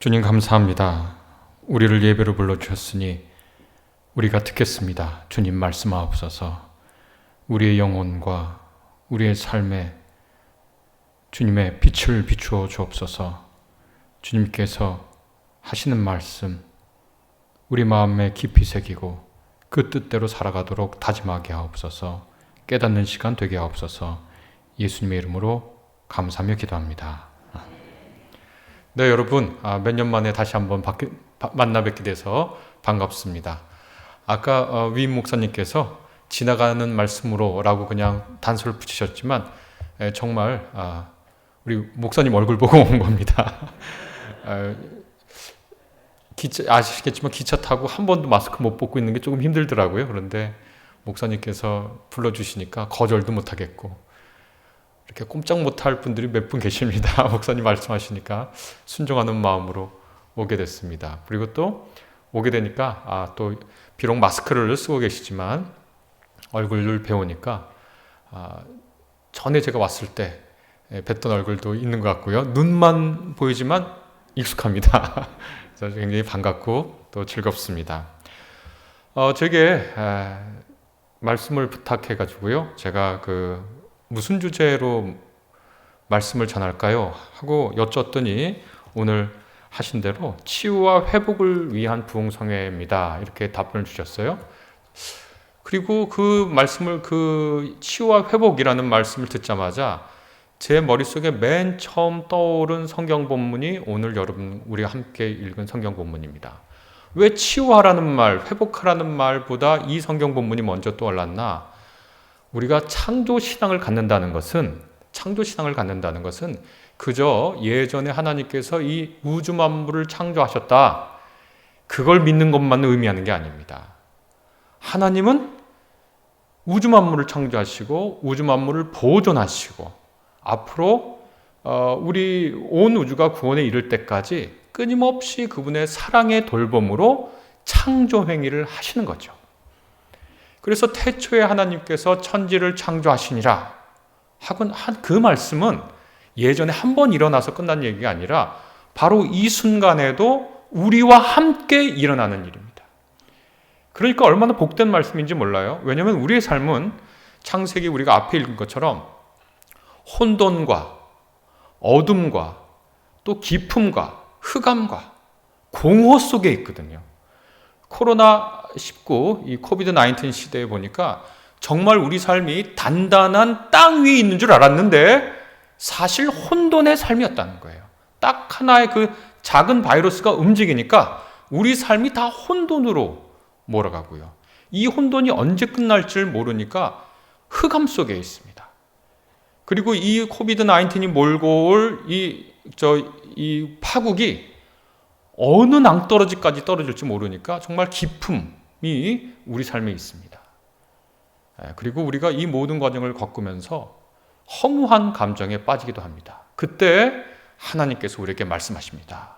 주님 감사합니다. 우리를 예배로 불러주셨으니 우리가 듣겠습니다. 주님 말씀하옵소서. 우리의 영혼과 우리의 삶에 주님의 빛을 비추어 주옵소서. 주님께서 하시는 말씀 우리 마음에 깊이 새기고 그 뜻대로 살아가도록 다짐하게 하옵소서. 깨닫는 시간 되게 하옵소서. 예수님의 이름으로 감사하며 기도합니다. 네, 여러분, 몇 년 만에 다시 한번 만나 뵙게 돼서 반갑습니다. 아까 위임 목사님께서 지나가는 말씀으로 라고 그냥 단서를 붙이셨지만 정말 우리 목사님 얼굴 보고 온 겁니다. 아시겠지만 기차 타고 한 번도 마스크 못 벗고 있는 게 조금 힘들더라고요. 그런데 목사님께서 불러주시니까 거절도 못하겠고 이렇게 꼼짝 못할 분들이 몇 분 계십니다. 목사님 말씀하시니까 순종하는 마음으로 오게 됐습니다. 그리고 또 오게 되니까 또 비록 마스크를 쓰고 계시지만 얼굴을 배우니까 전에 제가 왔을 때 뵀던 얼굴도 있는 것 같고요. 눈만 보이지만 익숙합니다. 그래서 굉장히 반갑고 또 즐겁습니다. 제게 말씀을 부탁해가지고요. 제가 무슨 주제로 말씀을 전할까요? 하고 여쭸더니 오늘 하신 대로 치유와 회복을 위한 부흥성회입니다. 이렇게 답변을 주셨어요. 그리고 그 말씀을 치유와 회복이라는 말씀을 듣자마자 제 머릿속에 맨 처음 떠오른 성경 본문이 오늘 여러분 우리가 함께 읽은 성경 본문입니다. 왜 치유하라는 말, 회복하라는 말보다 이 성경 본문이 먼저 떠올랐나? 우리가 창조신앙을 갖는다는 것은 그저 예전에 하나님께서 이 우주 만물을 창조하셨다. 그걸 믿는 것만 의미하는 게 아닙니다. 하나님은 우주 만물을 창조하시고 우주 만물을 보존하시고 앞으로 우리 온 우주가 구원에 이를 때까지 끊임없이 그분의 사랑의 돌봄으로 창조 행위를 하시는 거죠. 그래서 태초에 하나님께서 천지를 창조하시니라 하고 한 그 말씀은 예전에 한 번 일어나서 끝난 얘기가 아니라 바로 이 순간에도 우리와 함께 일어나는 일입니다. 그러니까 얼마나 복된 말씀인지 몰라요. 왜냐하면 우리의 삶은 창세기 우리가 앞에 읽은 것처럼 혼돈과 어둠과 또 기품과 흑암과 공허 속에 있거든요. 코로나19, 이 코비드-19 시대에 보니까 정말 우리 삶이 단단한 땅 위에 있는 줄 알았는데 사실 혼돈의 삶이었다는 거예요. 딱 하나의 그 작은 바이러스가 움직이니까 우리 삶이 다 혼돈으로 몰아가고요. 이 혼돈이 언제 끝날지 모르니까 흑암 속에 있습니다. 그리고 이 코비드-19이 몰고 올 이 파국이 어느 낭떠러지까지 떨어질지 모르니까 정말 기품이 우리 삶에 있습니다. 그리고 우리가 이 모든 과정을 겪으면서 허무한 감정에 빠지기도 합니다. 그때 하나님께서 우리에게 말씀하십니다.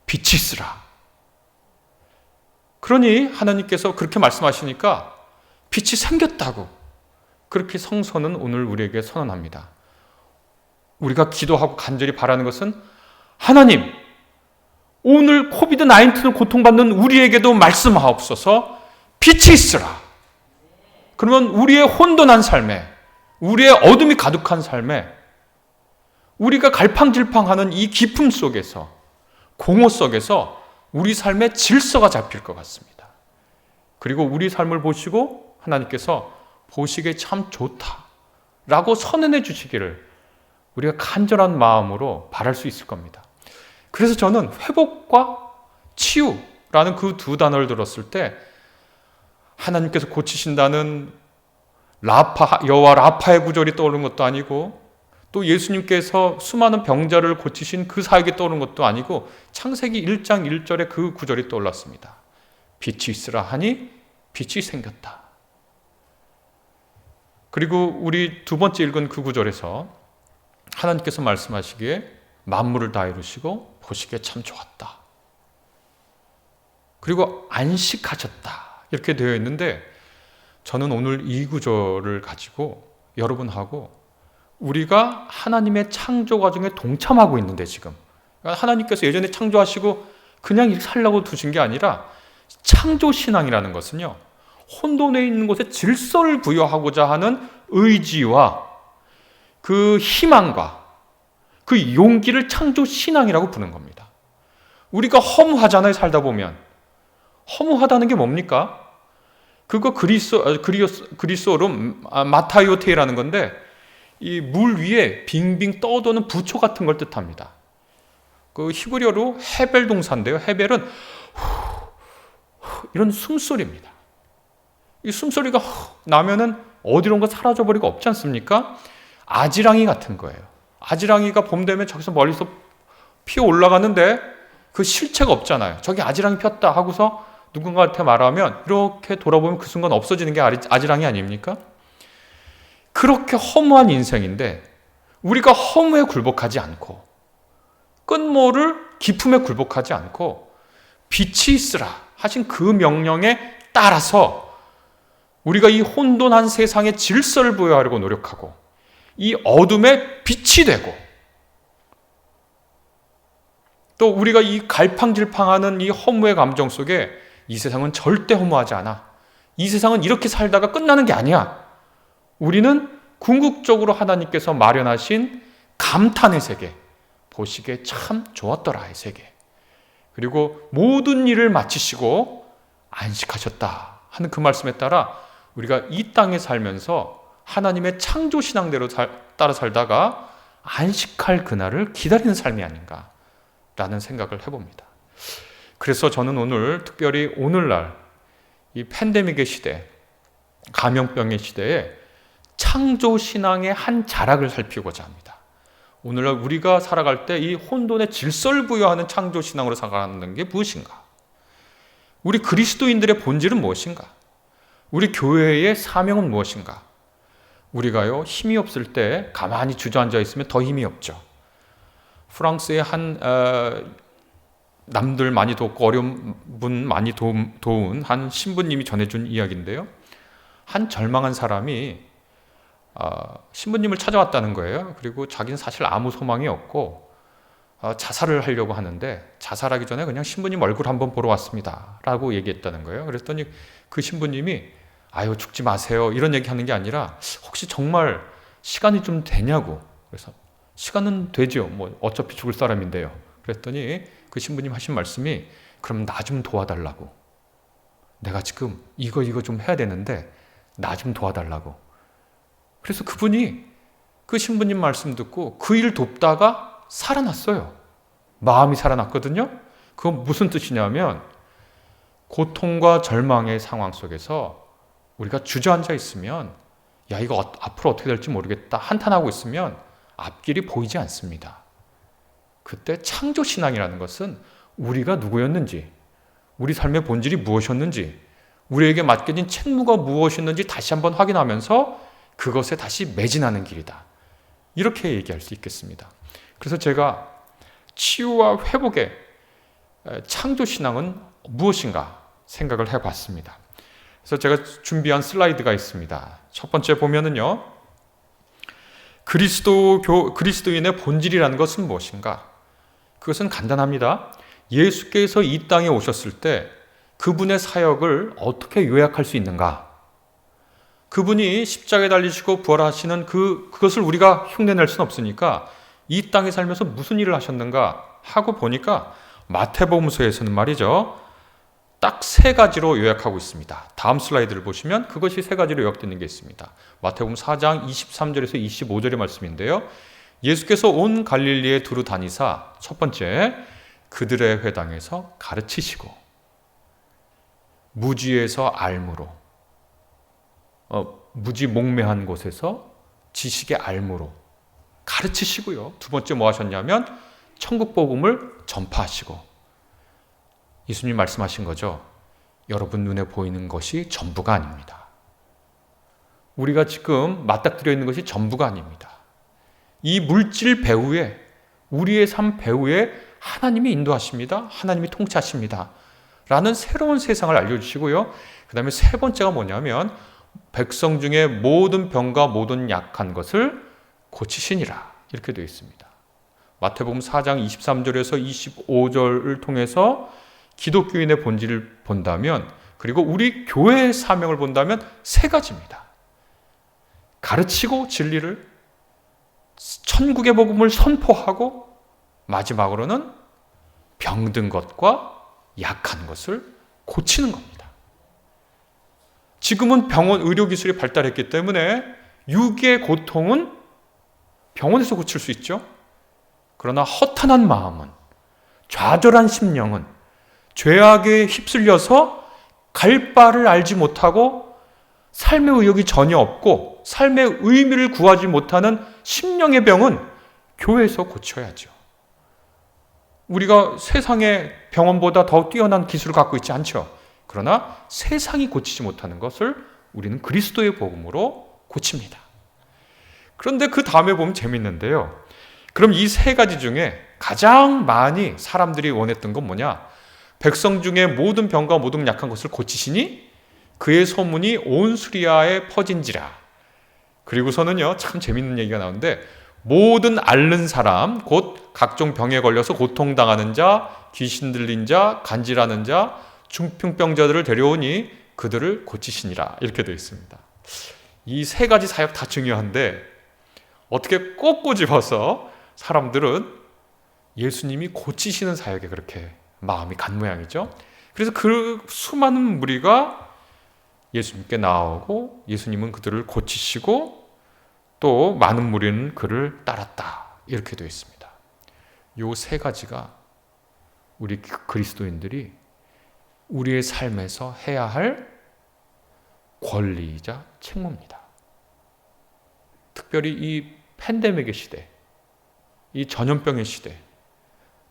빛이 있으라. 그러니 하나님께서 그렇게 말씀하시니까 빛이 생겼다고 그렇게 성서는 오늘 우리에게 선언합니다. 우리가 기도하고 간절히 바라는 것은 하나님, 오늘 코비드-19을 고통받는 우리에게도 말씀하옵소서. 빛이 있으라. 그러면 우리의 혼돈한 삶에, 우리의 어둠이 가득한 삶에, 우리가 갈팡질팡하는 이 기품 속에서, 공허 속에서 우리 삶의 질서가 잡힐 것 같습니다. 그리고 우리 삶을 보시고 하나님께서 보시기에 참 좋다라고 선언해 주시기를 우리가 간절한 마음으로 바랄 수 있을 겁니다. 그래서 저는 회복과 치유라는 그 두 단어를 들었을 때 하나님께서 고치신다는 여호와 라파의 구절이 떠오르는 것도 아니고 또 예수님께서 수많은 병자를 고치신 그 사역이 떠오르는 것도 아니고 창세기 1장 1절의 그 구절이 떠올랐습니다. 빛이 있으라 하니 빛이 생겼다. 그리고 우리 두 번째 읽은 그 구절에서 하나님께서 말씀하시기에 만물을 다 이루시고 보시기에 참 좋았다. 그리고 안식하셨다. 이렇게 되어 있는데 저는 오늘 이 구절을 가지고 여러분하고 우리가 하나님의 창조 과정에 동참하고 있는데 지금 그러니까 하나님께서 예전에 창조하시고 그냥 이렇게 살라고 두신 게 아니라 창조신앙이라는 것은요, 혼돈에 있는 곳에 질서를 부여하고자 하는 의지와 그 희망과 그 용기를 창조신앙이라고 부르는 겁니다. 우리가 허무하잖아요, 살다 보면. 허무하다는 게 뭡니까? 그거 그리스어로 마타이오테라는 건데, 이 물 위에 빙빙 떠도는 부초 같은 걸 뜻합니다. 그 히브리어로 헤벨 동사인데요. 헤벨은 이런 숨소리입니다. 이 숨소리가 나면은 어디론가 사라져버리고 없지 않습니까? 아지랑이 같은 거예요. 아지랑이가 봄 되면 저기서 멀리서 피어 올라가는데 그 실체가 없잖아요. 저기 아지랑이 폈다 하고서 누군가한테 말하면 이렇게 돌아보면 그 순간 없어지는 게 아지랑이 아닙니까? 그렇게 허무한 인생인데 우리가 허무에 굴복하지 않고 끝모를 기품에 굴복하지 않고 빛이 있으라 하신 그 명령에 따라서 우리가 이 혼돈한 세상에 질서를 부여하려고 노력하고 이 어둠에 빛이 되고 또 우리가 이 갈팡질팡하는 이 허무의 감정 속에 이 세상은 절대 허무하지 않아. 이 세상은 이렇게 살다가 끝나는 게 아니야. 우리는 궁극적으로 하나님께서 마련하신 감탄의 세계, 보시기에 참 좋았더라의 세계, 그리고 모든 일을 마치시고 안식하셨다 하는 그 말씀에 따라 우리가 이 땅에 살면서 하나님의 창조신앙대로 따라 살다가 안식할 그날을 기다리는 삶이 아닌가라는 생각을 해봅니다. 그래서 저는 오늘 특별히 오늘날 이 팬데믹의 시대, 감염병의 시대에 창조신앙의 한 자락을 살피고자 합니다. 오늘날 우리가 살아갈 때 이 혼돈에 질서를 부여하는 창조신앙으로 살아가는 게 무엇인가? 우리 그리스도인들의 본질은 무엇인가? 우리 교회의 사명은 무엇인가? 우리가요, 힘이 없을 때 가만히 주저앉아 있으면 더 힘이 없죠. 프랑스의 한 남들 많이 돕고 어려운 분 많이 도운 한 신부님이 전해준 이야기인데요. 한 절망한 사람이 신부님을 찾아왔다는 거예요. 그리고 자기는 사실 아무 소망이 없고 자살을 하려고 하는데 자살하기 전에 그냥 신부님 얼굴 한번 보러 왔습니다 라고 얘기했다는 거예요. 그랬더니 그 신부님이 아유 죽지 마세요 이런 얘기하는 게 아니라 혹시 정말 시간이 좀 되냐고. 그래서 시간은 되죠. 뭐 어차피 죽을 사람인데요. 그랬더니 그 신부님 하신 말씀이 그럼 나 좀 도와달라고. 내가 지금 이거 좀 해야 되는데 나 좀 도와달라고. 그래서 그분이 그 신부님 말씀 듣고 그 일 돕다가 살아났어요. 마음이 살아났거든요. 그건 무슨 뜻이냐면 고통과 절망의 상황 속에서 우리가 주저앉아 있으면 야 이거 앞으로 어떻게 될지 모르겠다 한탄하고 있으면 앞길이 보이지 않습니다. 그때 창조신앙이라는 것은 우리가 누구였는지, 우리 삶의 본질이 무엇이었는지, 우리에게 맡겨진 책무가 무엇이었는지 다시 한번 확인하면서 그것에 다시 매진하는 길이다. 이렇게 얘기할 수 있겠습니다. 그래서 제가 치유와 회복의 창조신앙은 무엇인가 생각을 해봤습니다. 그래서 제가 준비한 슬라이드가 있습니다. 첫 번째 보면은요, 그리스도인의 본질이라는 것은 무엇인가? 그것은 간단합니다. 예수께서 이 땅에 오셨을 때 그분의 사역을 어떻게 요약할 수 있는가? 그분이 십자가에 달리시고 부활하시는 그것을 우리가 흉내낼 수는 없으니까 이 땅에 살면서 무슨 일을 하셨는가 하고 보니까 마태복음서에서는 말이죠. 딱 세 가지로 요약하고 있습니다. 다음 슬라이드를 보시면 그것이 세 가지로 요약되는 게 있습니다. 마태복음 4장 23절에서 25절의 말씀인데요. 예수께서 온 갈릴리에 두루 다니사 첫 번째 그들의 회당에서 가르치시고 무지에서 알무로 무지몽매한 곳에서 지식의 알무로 가르치시고요. 두 번째 뭐 하셨냐면 천국 복음을 전파하시고 예수님 말씀하신 거죠. 여러분 눈에 보이는 것이 전부가 아닙니다. 우리가 지금 맞닥뜨려 있는 것이 전부가 아닙니다. 이 물질 배후에 우리의 삶 배후에 하나님이 인도하십니다. 하나님이 통치하십니다. 라는 새로운 세상을 알려주시고요. 그 다음에 세 번째가 뭐냐면 백성 중에 모든 병과 모든 약한 것을 고치시니라 이렇게 되어 있습니다. 마태복음 4장 23절에서 25절을 통해서 기독교인의 본질을 본다면, 그리고 우리 교회의 사명을 본다면 세 가지입니다. 가르치고 진리를, 천국의 복음을 선포하고, 마지막으로는 병든 것과 약한 것을 고치는 겁니다. 지금은 병원 의료기술이 발달했기 때문에 육의 고통은 병원에서 고칠 수 있죠. 그러나 허탄한 마음은, 좌절한 심령은 죄악에 휩쓸려서 갈 바를 알지 못하고 삶의 의욕이 전혀 없고 삶의 의미를 구하지 못하는 심령의 병은 교회에서 고쳐야죠. 우리가 세상의 병원보다 더 뛰어난 기술을 갖고 있지 않죠. 그러나 세상이 고치지 못하는 것을 우리는 그리스도의 복음으로 고칩니다. 그런데 그 다음에 보면 재밌는데요. 그럼 이 세 가지 중에 가장 많이 사람들이 원했던 건 뭐냐? 백성 중에 모든 병과 모든 약한 것을 고치시니 그의 소문이 온 수리아에 퍼진지라. 그리고서는요, 참 재밌는 얘기가 나오는데, 모든 앓는 사람, 곧 각종 병에 걸려서 고통당하는 자, 귀신 들린 자, 간질하는 자, 중풍병자들을 데려오니 그들을 고치시니라. 이렇게 되어 있습니다. 이 세 가지 사역 다 중요한데 어떻게 꼭 꼬집어서 사람들은 예수님이 고치시는 사역에 그렇게 마음이 간 모양이죠. 그래서 그 수많은 무리가 예수님께 나오고 예수님은 그들을 고치시고 또 많은 무리는 그를 따랐다. 이렇게 되어 있습니다. 이 세 가지가 우리 그리스도인들이 우리의 삶에서 해야 할 권리이자 책무입니다. 특별히 이 팬데믹의 시대, 이 전염병의 시대,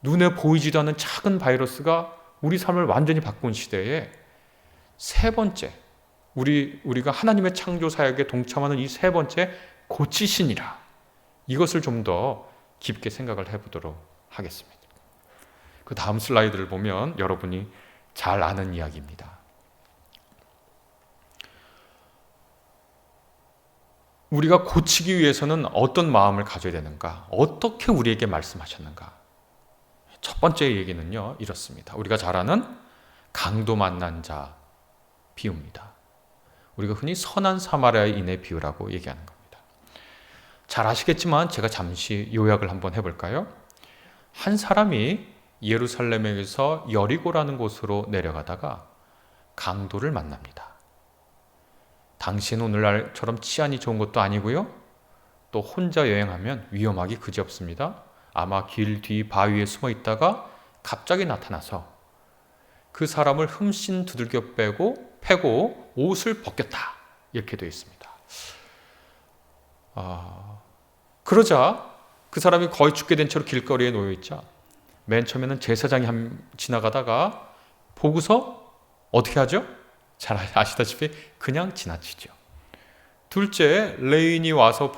눈에 보이지도 않는 작은 바이러스가 우리 삶을 완전히 바꾼 시대에 세 번째, 우리가 하나님의 창조 사역에 동참하는 이 세 번째, 고치시니라. 이것을 좀 더 깊게 생각을 해보도록 하겠습니다. 그 다음 슬라이드를 보면 여러분이 잘 아는 이야기입니다. 우리가 고치기 위해서는 어떤 마음을 가져야 되는가? 어떻게 우리에게 말씀하셨는가? 첫 번째 얘기는요, 이렇습니다. 우리가 잘 아는 강도 만난 자 비유입니다. 우리가 흔히 선한 사마리아인의 비유라고 얘기하는 겁니다. 잘 아시겠지만 제가 잠시 요약을 한번 해볼까요? 한 사람이 예루살렘에서 여리고라는 곳으로 내려가다가 강도를 만납니다. 당시는 오늘날처럼 치안이 좋은 것도 아니고요. 또 혼자 여행하면 위험하기 그지없습니다. 아마 길 뒤 바위에 숨어 있다가 갑자기 나타나서 그 사람을 흠씬 두들겨 패고 옷을 벗겼다. 이렇게 되어 있습니다. 그러자 그 사람이 거의 죽게 된 채로 길거리에 놓여 있자 맨 처음에는 제사장이 지나가다가 보고서 어떻게 하죠? 잘 아시다시피 그냥 지나치죠. 둘째, 레인이 와서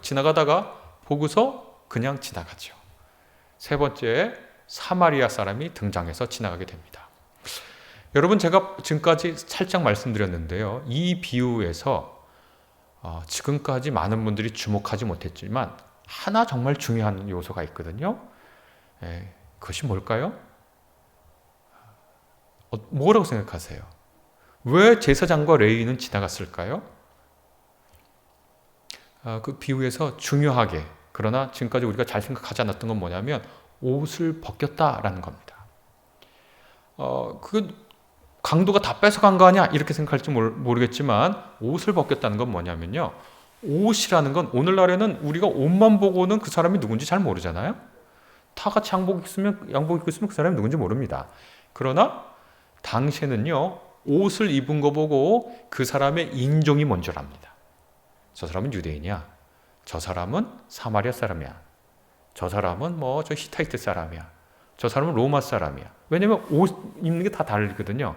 지나가다가 보고서 그냥 지나가죠. 세 번째, 사마리아 사람이 등장해서 지나가게 됩니다. 여러분, 제가 지금까지 살짝 말씀드렸는데요. 이 비유에서 지금까지 많은 분들이 주목하지 못했지만 하나 정말 중요한 요소가 있거든요. 그것이 뭘까요? 뭐라고 생각하세요? 왜 제사장과 레위인은 지나갔을까요? 그 비유에서 중요하게, 그러나 지금까지 우리가 잘 생각하지 않았던 건 뭐냐면 옷을 벗겼다라는 겁니다. 그 강도가 다 뺏어간 거 아니야? 이렇게 생각할지 모르겠지만 옷을 벗겼다는 건 뭐냐면요. 옷이라는 건 오늘날에는 우리가 옷만 보고는 그 사람이 누군지 잘 모르잖아요. 다 같이 양복 입고 있으면 그 사람이 누군지 모릅니다. 그러나 당시에는요, 옷을 입은 거 보고 그 사람의 인종이 뭔 줄 압니다. 저 사람은 유대인이야. 저 사람은 사마리아 사람이야. 저 사람은 저 히타이트 사람이야. 저 사람은 로마 사람이야. 왜냐면 옷 입는 게 다 다르거든요.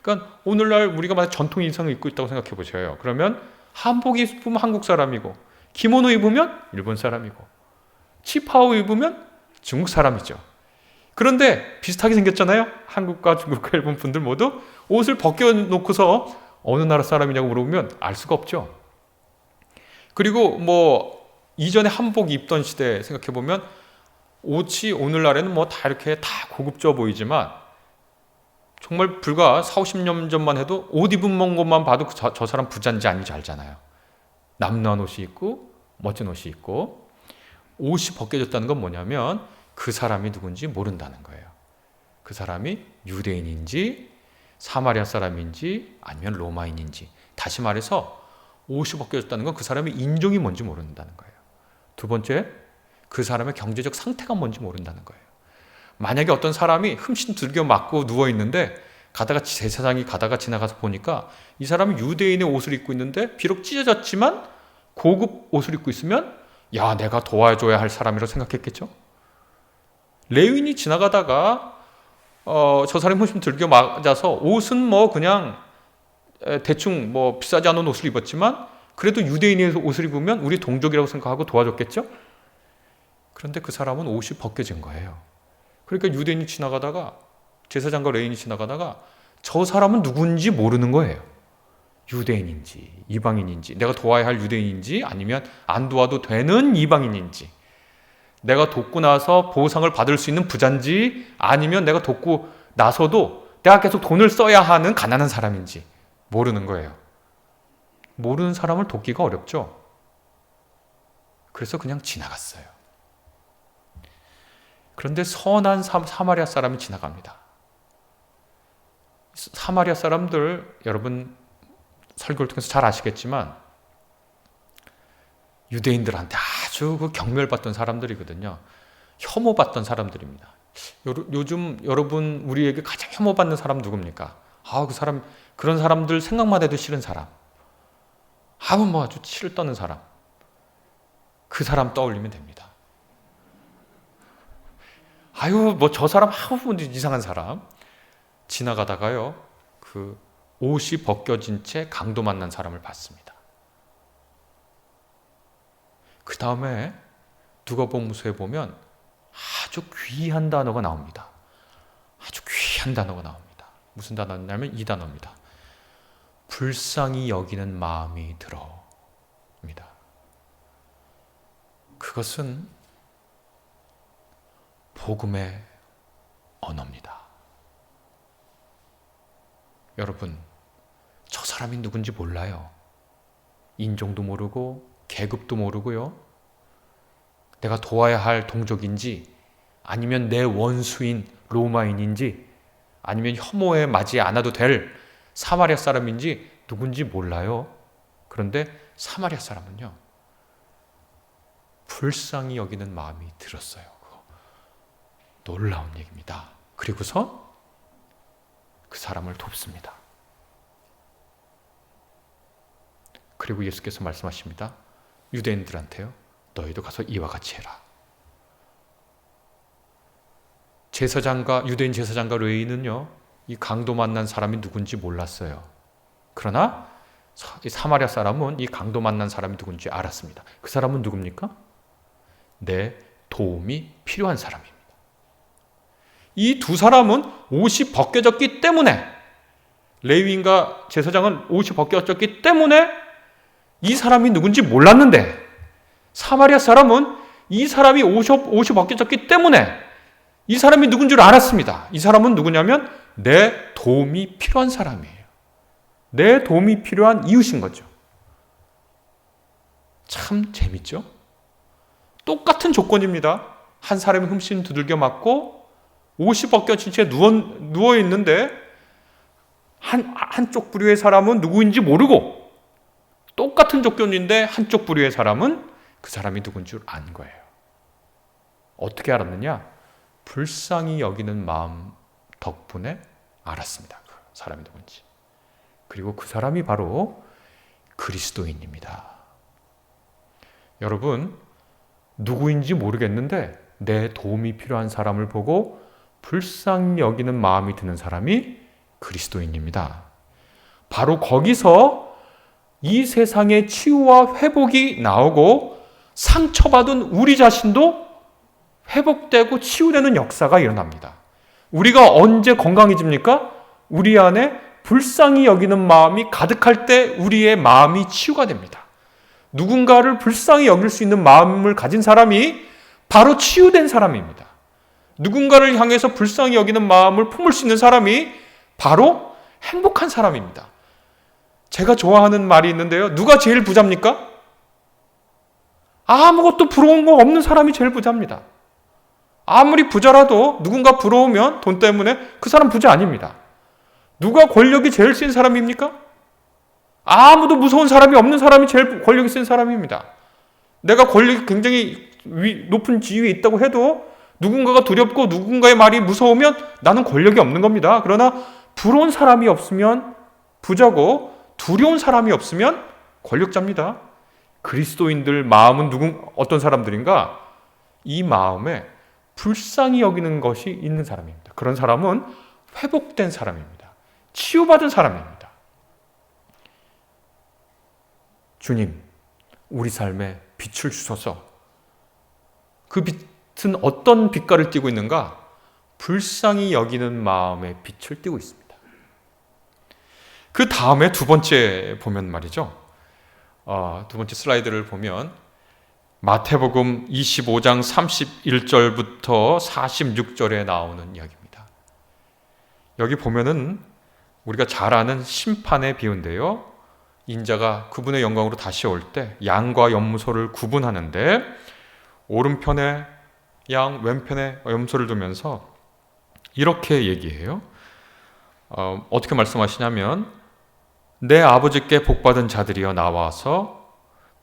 그러니까 오늘날 우리가 만약 전통 의상을 입고 있다고 생각해 보셔요. 그러면 한복 입으면 한국 사람이고, 기모노 입으면 일본 사람이고, 치파오 입으면 중국 사람이죠. 그런데 비슷하게 생겼잖아요. 한국과 중국과 일본 분들 모두 옷을 벗겨놓고서 어느 나라 사람이냐고 물어보면 알 수가 없죠. 그리고 이전에 한복 입던 시대 생각해보면 옷이 오늘날에는 뭐 다 이렇게 다 고급져 보이지만 정말 불과 40, 50년 전만 해도 옷 입은 것만 봐도 저 사람 부자인지 아닌지 알잖아요. 남루한 옷이 있고 멋진 옷이 있고. 옷이 벗겨졌다는 건 뭐냐면 그 사람이 누군지 모른다는 거예요. 그 사람이 유대인인지 사마리아 사람인지 아니면 로마인인지. 다시 말해서 옷이 벗겨졌다는 건 그 사람의 인종이 뭔지 모른다는 거예요. 두 번째, 그 사람의 경제적 상태가 뭔지 모른다는 거예요. 만약에 어떤 사람이 흠씬 들겨 맞고 누워있는데 제사장이 가다가 지나가서 보니까 이 사람이 유대인의 옷을 입고 있는데 비록 찢어졌지만 고급 옷을 입고 있으면 야, 내가 도와줘야 할 사람이라고 생각했겠죠. 레위인이 지나가다가 저 사람이 흠씬 들겨 맞아서 옷은 뭐 그냥 대충 뭐 비싸지 않은 옷을 입었지만 그래도 유대인의 옷을 입으면 우리 동족이라고 생각하고 도와줬겠죠. 그런데 그 사람은 옷이 벗겨진 거예요. 그러니까 유대인이 지나가다가 제사장과 레위인이 지나가다가 저 사람은 누군지 모르는 거예요. 유대인인지 이방인인지, 내가 도와야 할 유대인인지 아니면 안 도와도 되는 이방인인지, 내가 돕고 나서 보상을 받을 수 있는 부자인지 아니면 내가 돕고 나서도 내가 계속 돈을 써야 하는 가난한 사람인지 모르는 거예요. 모르는 사람을 돕기가 어렵죠. 그래서 그냥 지나갔어요. 그런데 선한 사마리아 사람이 지나갑니다. 사마리아 사람들 여러분 설교를 통해서 잘 아시겠지만 유대인들한테 아주 경멸받던 사람들이거든요. 혐오받던 사람들입니다. 요즘 여러분 우리에게 가장 혐오받는 사람 누굽니까? 그 사람, 그런 사람들 생각만 해도 싫은 사람. 뭐 아주 치를 떠는 사람. 그 사람 떠올리면 됩니다. 뭐 저 사람 이상한 사람. 지나가다가요, 그 옷이 벗겨진 채 강도 만난 사람을 봤습니다. 그 다음에 누가복음서에 보면 아주 귀한 단어가 나옵니다. 아주 귀한 단어가 나옵니다. 무슨 단어냐면 이 단어입니다. 불쌍히 여기는 마음이 들어입니다. 그것은 복음의 언어입니다. 여러분, 저 사람이 누군지 몰라요. 인종도 모르고 계급도 모르고요. 내가 도와야 할 동족인지 아니면 내 원수인 로마인인지 아니면 혐오에 맞지 않아도 될 사마리아 사람인지 누군지 몰라요. 그런데 사마리아 사람은요, 불쌍히 여기는 마음이 들었어요. 놀라운 얘기입니다. 그리고서 그 사람을 돕습니다. 그리고 예수께서 말씀하십니다. 유대인들한테요, 너희도 가서 이와 같이 해라. 유대인 제사장과 레위인은요, 이 강도 만난 사람이 누군지 몰랐어요. 그러나 사마리아 사람은 이 강도 만난 사람이 누군지 알았습니다. 그 사람은 누굽니까? 내 도움이 필요한 사람입니다. 이 두 사람은 옷이 벗겨졌기 때문에, 레위인과 제사장은 옷이 벗겨졌기 때문에 이 사람이 누군지 몰랐는데, 사마리아 사람은 이 사람이 옷이 벗겨졌기 때문에 이 사람이 누군 줄 알았습니다. 이 사람은 누구냐면 내 도움이 필요한 사람이에요. 내 도움이 필요한 이웃인 거죠. 참 재밌죠? 똑같은 조건입니다. 한 사람이 흠씬 두들겨 맞고 옷이 벗겨진 채 누워 있는데 한쪽 부류의 사람은 누구인지 모르고, 똑같은 조건인데 한쪽 부류의 사람은 그 사람이 누군 줄 안 거예요. 어떻게 알았느냐? 불쌍히 여기는 마음 덕분에 알았습니다. 그 사람이 누군지. 그리고 그 사람이 바로 그리스도인입니다. 여러분, 누구인지 모르겠는데 내 도움이 필요한 사람을 보고 불쌍히 여기는 마음이 드는 사람이 그리스도인입니다. 바로 거기서 이 세상의 치유와 회복이 나오고 상처받은 우리 자신도 회복되고 치유되는 역사가 일어납니다. 우리가 언제 건강해집니까? 우리 안에 불쌍히 여기는 마음이 가득할 때 우리의 마음이 치유가 됩니다. 누군가를 불쌍히 여길 수 있는 마음을 가진 사람이 바로 치유된 사람입니다. 누군가를 향해서 불쌍히 여기는 마음을 품을 수 있는 사람이 바로 행복한 사람입니다. 제가 좋아하는 말이 있는데요. 누가 제일 부자입니까? 아무것도 부러운 거 없는 사람이 제일 부자입니다. 아무리 부자라도 누군가 부러우면 돈 때문에 그 사람 부자 아닙니다. 누가 권력이 제일 센 사람입니까? 아무도 무서운 사람이 없는 사람이 제일 권력이 센 사람입니다. 내가 권력이 굉장히 높은 지위에 있다고 해도 누군가가 두렵고 누군가의 말이 무서우면 나는 권력이 없는 겁니다. 그러나 부러운 사람이 없으면 부자고 두려운 사람이 없으면 권력자입니다. 그리스도인들 마음은 어떤 사람들인가? 이 마음에 불쌍히 여기는 것이 있는 사람입니다. 그런 사람은 회복된 사람입니다. 치유받은 사람입니다. 주님, 우리 삶에 빛을 주소서. 그 빛은 어떤 빛깔을 띠고 있는가? 불쌍히 여기는 마음의 빛을 띠고 있습니다. 그 다음에 두 번째 보면 말이죠. 두 번째 슬라이드를 보면 마태복음 25장 31절부터 46절에 나오는 이야기입니다. 여기 보면은 우리가 잘 아는 심판의 비유인데요. 인자가 그분의 영광으로 다시 올 때 양과 염소를 구분하는데 오른편에 양, 왼편에 염소를 두면서 이렇게 얘기해요. 어떻게 말씀하시냐면 내 아버지께 복받은 자들이여 나와서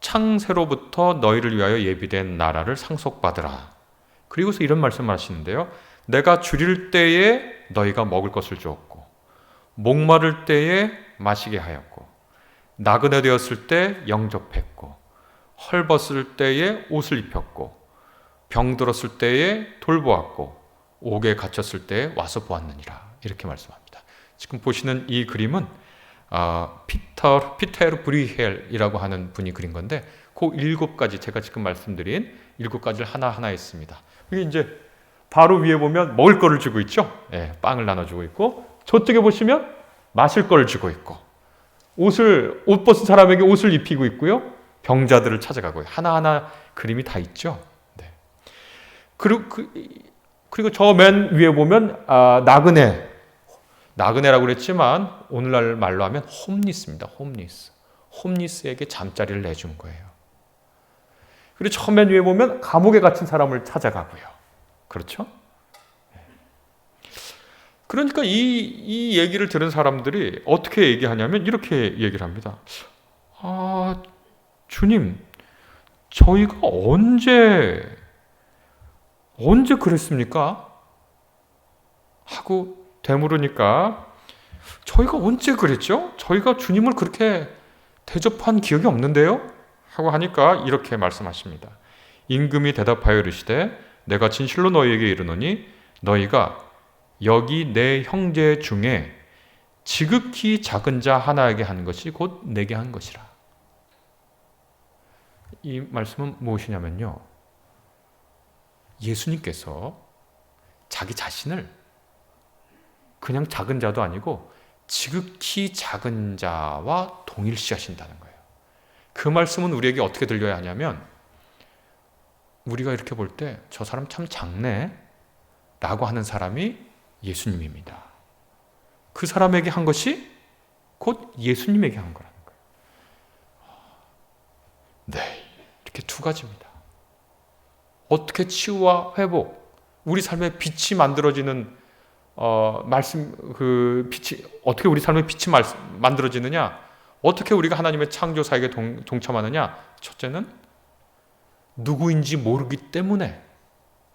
창세로부터 너희를 위하여 예비된 나라를 상속받으라. 그리고서 이런 말씀을 하시는데요. 내가 줄일 때에 너희가 먹을 것을 주었고 목마를 때에 마시게 하였고 나그네 되었을 때 영접했고 헐벗을 때에 옷을 입혔고 병들었을 때에 돌보았고 옥에 갇혔을 때에 와서 보았느니라. 이렇게 말씀합니다. 지금 보시는 이 그림은 피테르 브리헬이라고 하는 분이 그린 건데 그 7가지 제가 지금 말씀드린 7가지를 하나하나 했습니다. 이게 이제 바로 위에 보면 먹을 거를 주고 있죠. 빵을 나눠주고 있고 저쪽에 보시면 마실 거를 주고 있고 옷 벗은 사람에게 옷을 입히고 있고요. 병자들을 찾아가고요. 하나하나 그림이 다 있죠. 네. 그리고 저 맨 위에 보면 나그네라고 그랬지만 오늘날 말로 하면 홈리스입니다. 홈리스에게 잠자리를 내준 거예요. 그리고 저 맨 위에 보면 감옥에 갇힌 사람을 찾아가고요. 그렇죠? 그러니까 이 얘기를 들은 사람들이 어떻게 얘기하냐면 이렇게 얘기를 합니다. 주님, 저희가 언제 그랬습니까? 하고 되물으니까 저희가 언제 그랬죠? 저희가 주님을 그렇게 대접한 기억이 없는데요? 하고 하니까 이렇게 말씀하십니다. 임금이 대답하여 이르시되 내가 진실로 너희에게 이르노니 너희가 여기 내 형제 중에 지극히 작은 자 하나에게 한 것이 곧 내게 한 것이라. 이 말씀은 무엇이냐면요. 예수님께서 자기 자신을 그냥 작은 자도 아니고 지극히 작은 자와 동일시하신다는 거예요. 그 말씀은 우리에게 어떻게 들려야 하냐면 우리가 이렇게 볼 때 저 사람 참 작네 라고 하는 사람이 예수님입니다. 그 사람에게 한 것이 곧 예수님에게 한 거라는 거예요. 네, 이렇게 두 가지입니다. 어떻게 치유와 회복, 우리 삶에 빛이 만들어지는 빛이 어떻게 우리 삶에 빛이 만들어지느냐? 어떻게 우리가 하나님의 창조 사역에 동참하느냐? 첫째는 누구인지 모르기 때문에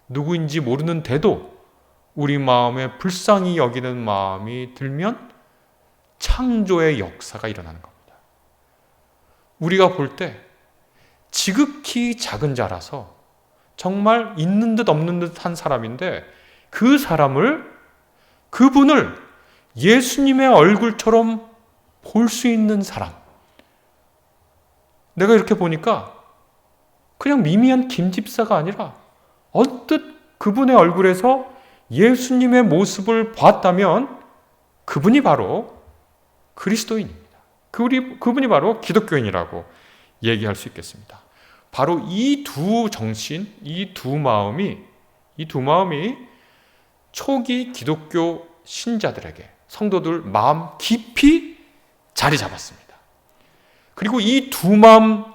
누구인지 모르는데도 우리 마음에 불쌍히 여기는 마음이 들면 창조의 역사가 일어나는 겁니다. 우리가 볼 때 지극히 작은 자라서 정말 있는 듯 없는 듯 한 사람인데 그분을 예수님의 얼굴처럼 볼 수 있는 사람. 내가 이렇게 보니까 그냥 미미한 김집사가 아니라 언뜻 그분의 얼굴에서 예수님의 모습을 봤다면 그분이 바로 그리스도인입니다. 그분이 바로 기독교인이라고 얘기할 수 있겠습니다. 바로 이 두 정신, 이 두 마음이 초기 기독교 신자들에게, 성도들 마음 깊이 자리 잡았습니다. 그리고 이 두 마음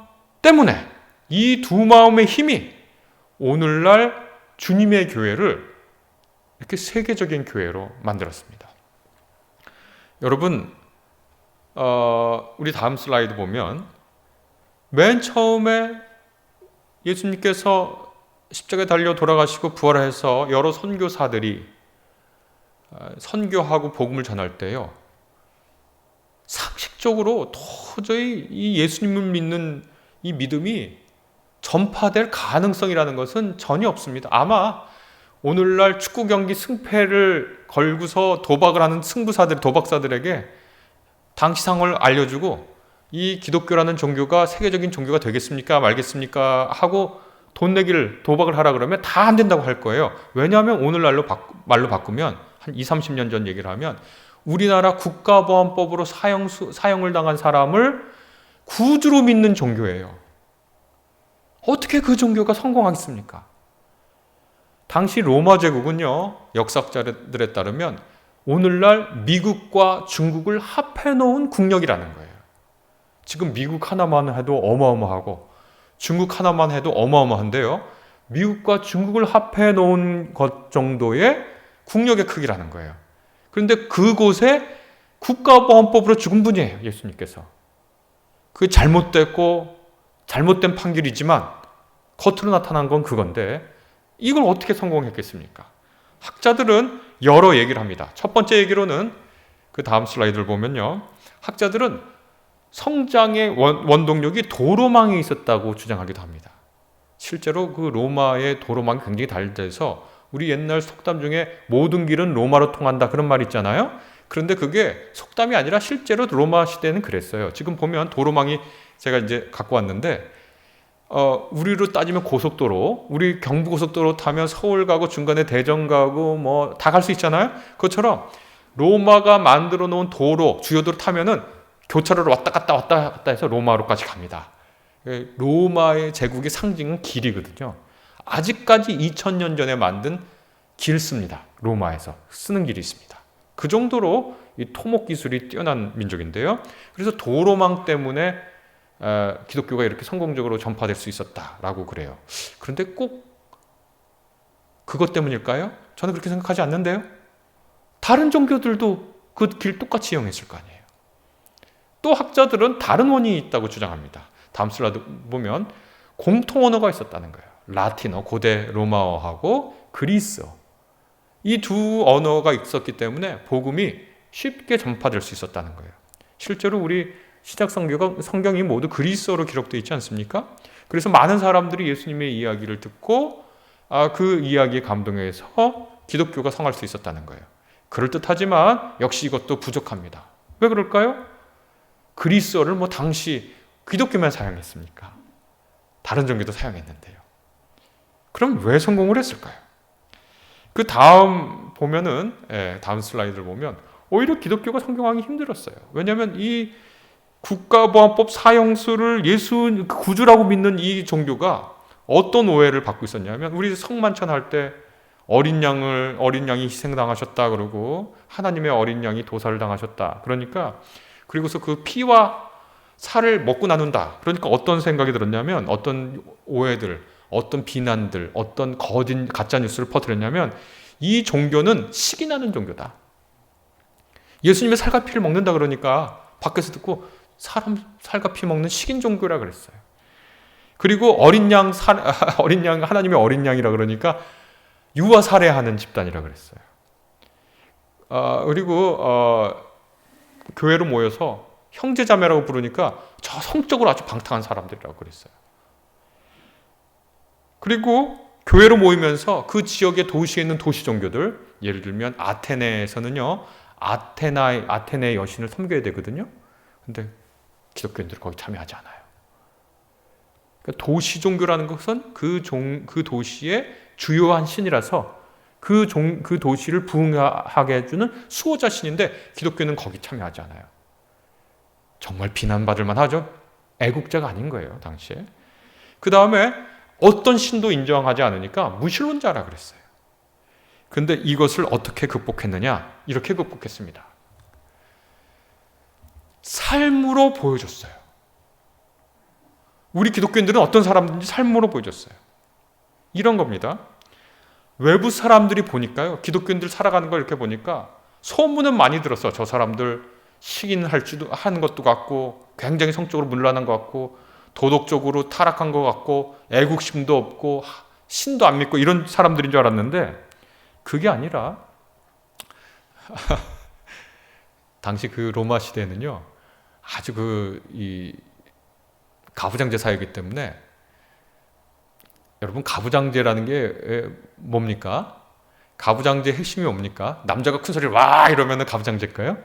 때문에, 이 두 마음의 힘이 오늘날 주님의 교회를 이렇게 세계적인 교회로 만들었습니다. 여러분, 우리 다음 슬라이드 보면 맨 처음에 예수님께서 십자가에 달려 돌아가시고 부활해서 여러 선교사들이 선교하고 복음을 전할 때요, 상식적으로 도저히 이 예수님을 믿는 이 믿음이 전파될 가능성이라는 것은 전혀 없습니다. 아마 오늘날 축구 경기 승패를 걸고서 도박을 하는 승부사들, 도박사들에게 당시 상황을 알려주고 이 기독교라는 종교가 세계적인 종교가 되겠습니까? 말겠습니까? 하고 돈 내기를, 도박을 하라 그러면 다 안 된다고 할 거예요. 왜냐하면 오늘날로 말로 바꾸면 한 20, 30년 전 얘기를 하면 우리나라 국가보안법으로 사형을 당한 사람을 구주로 믿는 종교예요. 어떻게 그 종교가 성공하겠습니까? 당시 로마 제국은요, 역사학자들에 따르면 오늘날 미국과 중국을 합해 놓은 국력이라는 거예요. 지금 미국 하나만 해도 어마어마하고 중국 하나만 해도 어마어마한데요, 미국과 중국을 합해 놓은 것 정도의 국력의 크기라는 거예요. 그런데 그곳에 국가보안법으로 죽은 분이에요, 예수님께서. 그게 잘못된 판결이지만 겉으로 나타난 건 그건데 이걸 어떻게 성공했겠습니까? 학자들은 여러 얘기를 합니다. 첫 번째 얘기로는 그 다음 슬라이드를 보면요, 학자들은 성장의 원동력이 도로망에 있었다고 주장하기도 합니다. 실제로 그 로마의 도로망이 굉장히 달돼서 우리 옛날 속담 중에 모든 길은 로마로 통한다 그런 말 있잖아요. 그런데 그게 속담이 아니라 실제로 로마 시대는 그랬어요. 지금 보면 도로망이 제가 이제 갖고 왔는데 우리로 따지면 고속도로, 우리 경부고속도로 타면 서울 가고 중간에 대전 가고 뭐 다 갈 수 있잖아요. 그것처럼 로마가 만들어 놓은 도로, 주요도로 타면은 교차로를 왔다 갔다 해서 로마로까지 갑니다. 로마의 제국의 상징은 길이거든요. 아직까지 2000년 전에 만든 길 씁니다. 로마에서 쓰는 길이 있습니다. 그 정도로 이 토목 기술이 뛰어난 민족인데요. 그래서 도로망 때문에 기독교가 이렇게 성공적으로 전파될 수 있었다라고 그래요. 그런데 꼭 그것 때문일까요? 저는 그렇게 생각하지 않는데요. 다른 종교들도 그 길 똑같이 이용했을 거 아니에요. 또 학자들은 다른 원인이 있다고 주장합니다. 다음 슬라이드 보면 공통 언어가 있었다는 거예요. 라틴어, 고대 로마어하고 그리스어. 이 두 언어가 있었기 때문에 복음이 쉽게 전파될 수 있었다는 거예요. 실제로 우리 신약 성경이 모두 그리스어로 기록되어 있지 않습니까? 그래서 많은 사람들이 예수님의 이야기를 듣고 그 이야기에 감동해서 기독교가 성할 수 있었다는 거예요. 그럴듯하지만 역시 이것도 부족합니다. 왜 그럴까요? 그리스어를 당시 기독교만 사용했습니까? 다른 종교도 사용했는데요. 그럼 왜 성공을 했을까요? 그 다음 보면은, 다음 슬라이드를 보면 오히려 기독교가 성공하기 힘들었어요. 왜냐하면 이 국가보안법 사형수를 구주라고 믿는 이 종교가 어떤 오해를 받고 있었냐면, 우리 성만찬 할 때 어린 양이 희생당하셨다 그러고 하나님의 어린 양이 도살을 당하셨다. 그러니까 그리고서 그 피와 살을 먹고 나눈다. 그러니까 어떤 생각이 들었냐면, 어떤 오해들, 어떤 비난들, 어떤 가짜 뉴스를 퍼뜨렸냐면, 이 종교는 식이 나는 종교다. 예수님의 살과 피를 먹는다 그러니까 밖에서 듣고 사람 살과 피 먹는 식인 종교라 그랬어요. 그리고 어린 양 하나님의 어린 양이라 그러니까 유아 살해하는 집단이라 그랬어요. 그리고 교회로 모여서 형제자매라고 부르니까 저 성적으로 아주 방탕한 사람들이라고 그랬어요. 그리고 교회로 모이면서 그 지역의 도시에 있는 도시 종교들, 예를 들면 아테네에서는요, 아테네의 여신을 섬겨야 되거든요. 근데 기독교인들은 거기 참여하지 않아요. 그러니까 도시 종교라는 것은 그 도시의 주요한 신이라서 그 도시를 부흥하게 해주는 수호자 신인데 기독교는 거기 참여하지 않아요. 정말 비난받을 만하죠. 애국자가 아닌 거예요, 당시에. 그 다음에 어떤 신도 인정하지 않으니까 무신론자라 그랬어요. 근데 이것을 어떻게 극복했느냐? 이렇게 극복했습니다. 삶으로 보여줬어요. 우리 기독교인들은 어떤 사람들인지 삶으로 보여줬어요. 이런 겁니다. 외부 사람들이 보니까요, 기독교인들 살아가는 걸 이렇게 보니까 소문은 많이 들었어. 저 사람들 하는 것도 같고, 굉장히 성적으로 문란한 것 같고, 도덕적으로 타락한 것 같고, 애국심도 없고, 신도 안 믿고 이런 사람들인 줄 알았는데 그게 아니라 당시 그 로마 시대에는요, 아주 이 가부장제 사회이기 때문에, 여러분 가부장제라는 게 뭡니까? 가부장제의 핵심이 뭡니까? 남자가 큰 소리를 와 이러면 가부장제일까요?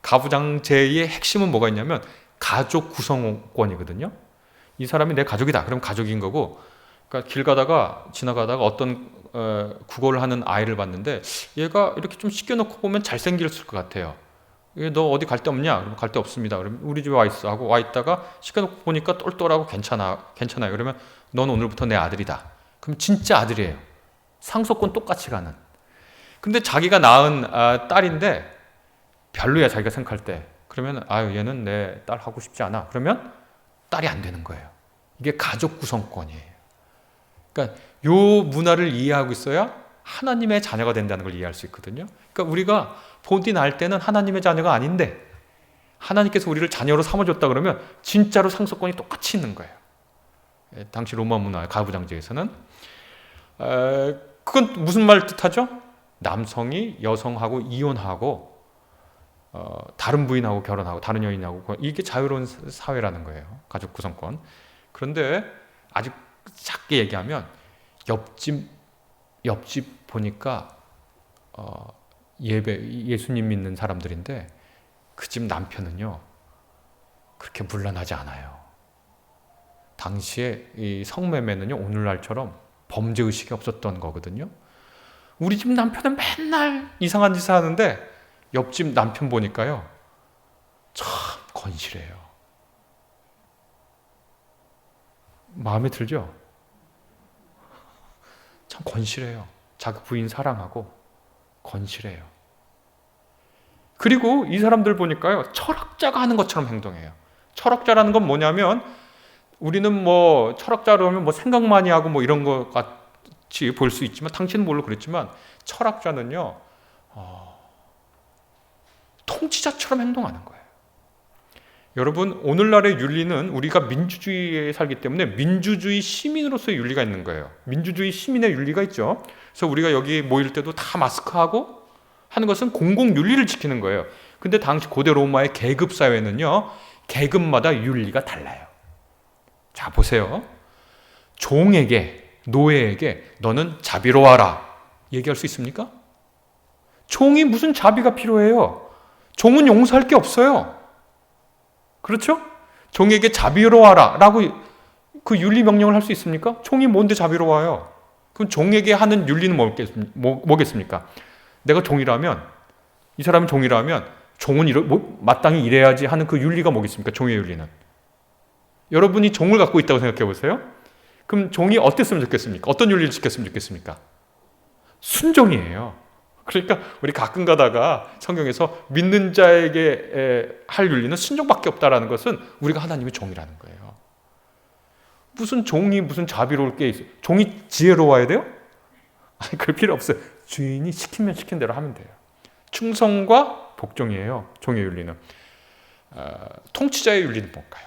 가부장제의 핵심은 뭐가 있냐면 가족 구성원이거든요. 이 사람이 내 가족이다. 그럼 가족인 거고, 그러니까 길 가다가 지나가다가 어떤 국어를 하는 아이를 봤는데 얘가 이렇게 좀 씻겨놓고 보면 잘생겼을 것 같아요. 너 어디 갈 데 없냐? 그러면 갈 데 없습니다. 그러면 우리 집에 와 있어 하고 와 있다가 씻겨놓고 보니까 똘똘하고 괜찮아요. 그러면 넌 오늘부터 내 아들이다. 그럼 진짜 아들이에요. 상속권 똑같이 가는. 근데 자기가 낳은 딸인데 별로야, 자기가 생각할 때. 그러면 얘는 내 딸 하고 싶지 않아. 그러면 딸이 안 되는 거예요. 이게 가족 구성권이에요. 그러니까 요 문화를 이해하고 있어야 하나님의 자녀가 된다는 걸 이해할 수 있거든요. 그러니까 우리가 본디 낳을 때는 하나님의 자녀가 아닌데 하나님께서 우리를 자녀로 삼아줬다 그러면 진짜로 상속권이 똑같이 있는 거예요. 당시 로마 문화 가부장제에서는. 그건 무슨 말 뜻하죠? 남성이 여성하고 이혼하고 다른 부인하고 결혼하고 다른 여인하고, 이게 자유로운 사회라는 거예요. 가족 구성권. 그런데 아주 작게 얘기하면 옆집 보니까 예수님 믿는 사람들인데 그 집 남편은요 그렇게 문란하지 않아요. 당시에 이 성매매는요 오늘날처럼 범죄 의식이 없었던 거거든요. 우리 집 남편은 맨날 이상한 짓을 하는데 옆집 남편 보니까요 참 건실해요. 마음에 들죠? 참 건실해요. 자기 부인 사랑하고 건실해요. 그리고 이 사람들 보니까요 철학자가 하는 것처럼 행동해요. 철학자라는 건 뭐냐면, 우리는 뭐 철학자로 하면 뭐 생각 많이 하고 뭐 이런 것 같이 볼 수 있지만, 당신은 물론 그랬지만 철학자는요 통치자처럼 행동하는 거예요. 여러분, 오늘날의 윤리는 우리가 민주주의에 살기 때문에 민주주의 시민으로서의 윤리가 있는 거예요. 민주주의 시민의 윤리가 있죠. 그래서 우리가 여기 모일 때도 다 마스크하고 하는 것은 공공윤리를 지키는 거예요. 근데 당시 고대 로마의 계급 사회는요 계급마다 윤리가 달라요. 자, 보세요. 종에게, 노예에게 너는 자비로워라 얘기할 수 있습니까? 종이 무슨 자비가 필요해요? 종은 용서할 게 없어요. 그렇죠? 종에게 자비로워라 라고 그 윤리 명령을 할 수 있습니까? 종이 뭔데 자비로워요? 그럼 종에게 하는 윤리는 뭐겠습니까? 내가 종이라면, 이 사람은 종이라면 종은 마땅히 일해야지 하는 그 윤리가 뭐겠습니까? 종의 윤리는. 여러분이 종을 갖고 있다고 생각해 보세요. 그럼 종이 어땠으면 좋겠습니까? 어떤 윤리를 지켰으면 좋겠습니까? 순종이에요. 그러니까 우리 가끔 가다가 성경에서 믿는 자에게 할 윤리는 순종밖에 없다라는 것은 우리가 하나님의 종이라는 거예요. 무슨 종이 무슨 자비로울 게 있어요? 종이 지혜로워야 돼요? 아니, 그럴 필요 없어요. 주인이 시키면 시킨 대로 하면 돼요. 충성과 복종이에요. 종의 윤리는. 통치자의 윤리는 뭔가요?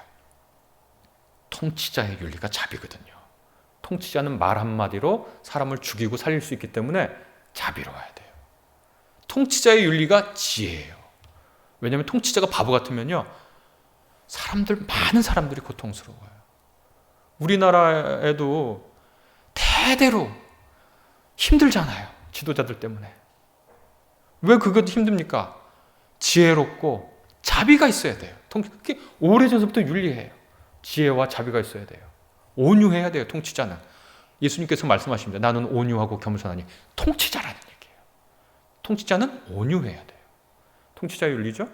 통치자의 윤리가 자비거든요. 통치자는 말 한마디로 사람을 죽이고 살릴 수 있기 때문에 자비로워야 돼요. 통치자의 윤리가 지혜예요. 왜냐하면 통치자가 바보 같으면요 많은 사람들이 고통스러워요. 우리나라에도 대대로 힘들잖아요. 지도자들 때문에. 왜 그것도 힘듭니까? 지혜롭고 자비가 있어야 돼요. 그게 오래전부터 윤리예요. 지혜와 자비가 있어야 돼요. 온유해야 돼요. 통치자는. 예수님께서 말씀하십니다. 나는 온유하고 겸손하니. 통치자라는 얘기예요. 통치자는 온유해야 돼요. 통치자의 윤리죠.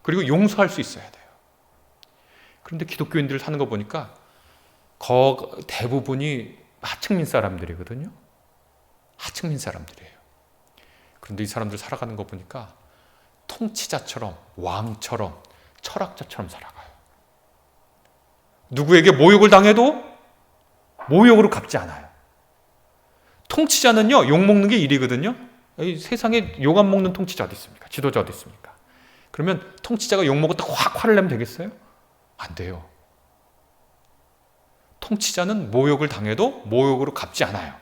그리고 용서할 수 있어야 돼요. 그런데 기독교인들을 사는 거 보니까 대부분이 하층민 사람들이거든요. 하층민 사람들이에요. 그런데 이 사람들 살아가는 거 보니까 통치자처럼, 왕처럼, 철학자처럼 살아가요. 누구에게 모욕을 당해도 모욕으로 갚지 않아요. 통치자는요, 욕먹는 게 일이거든요. 세상에 욕 안 먹는 통치자 어디 있습니까? 지도자 어디 있습니까? 그러면 통치자가 욕먹었다고 확 화를 내면 되겠어요? 안 돼요. 통치자는 모욕을 당해도 모욕으로 갚지 않아요.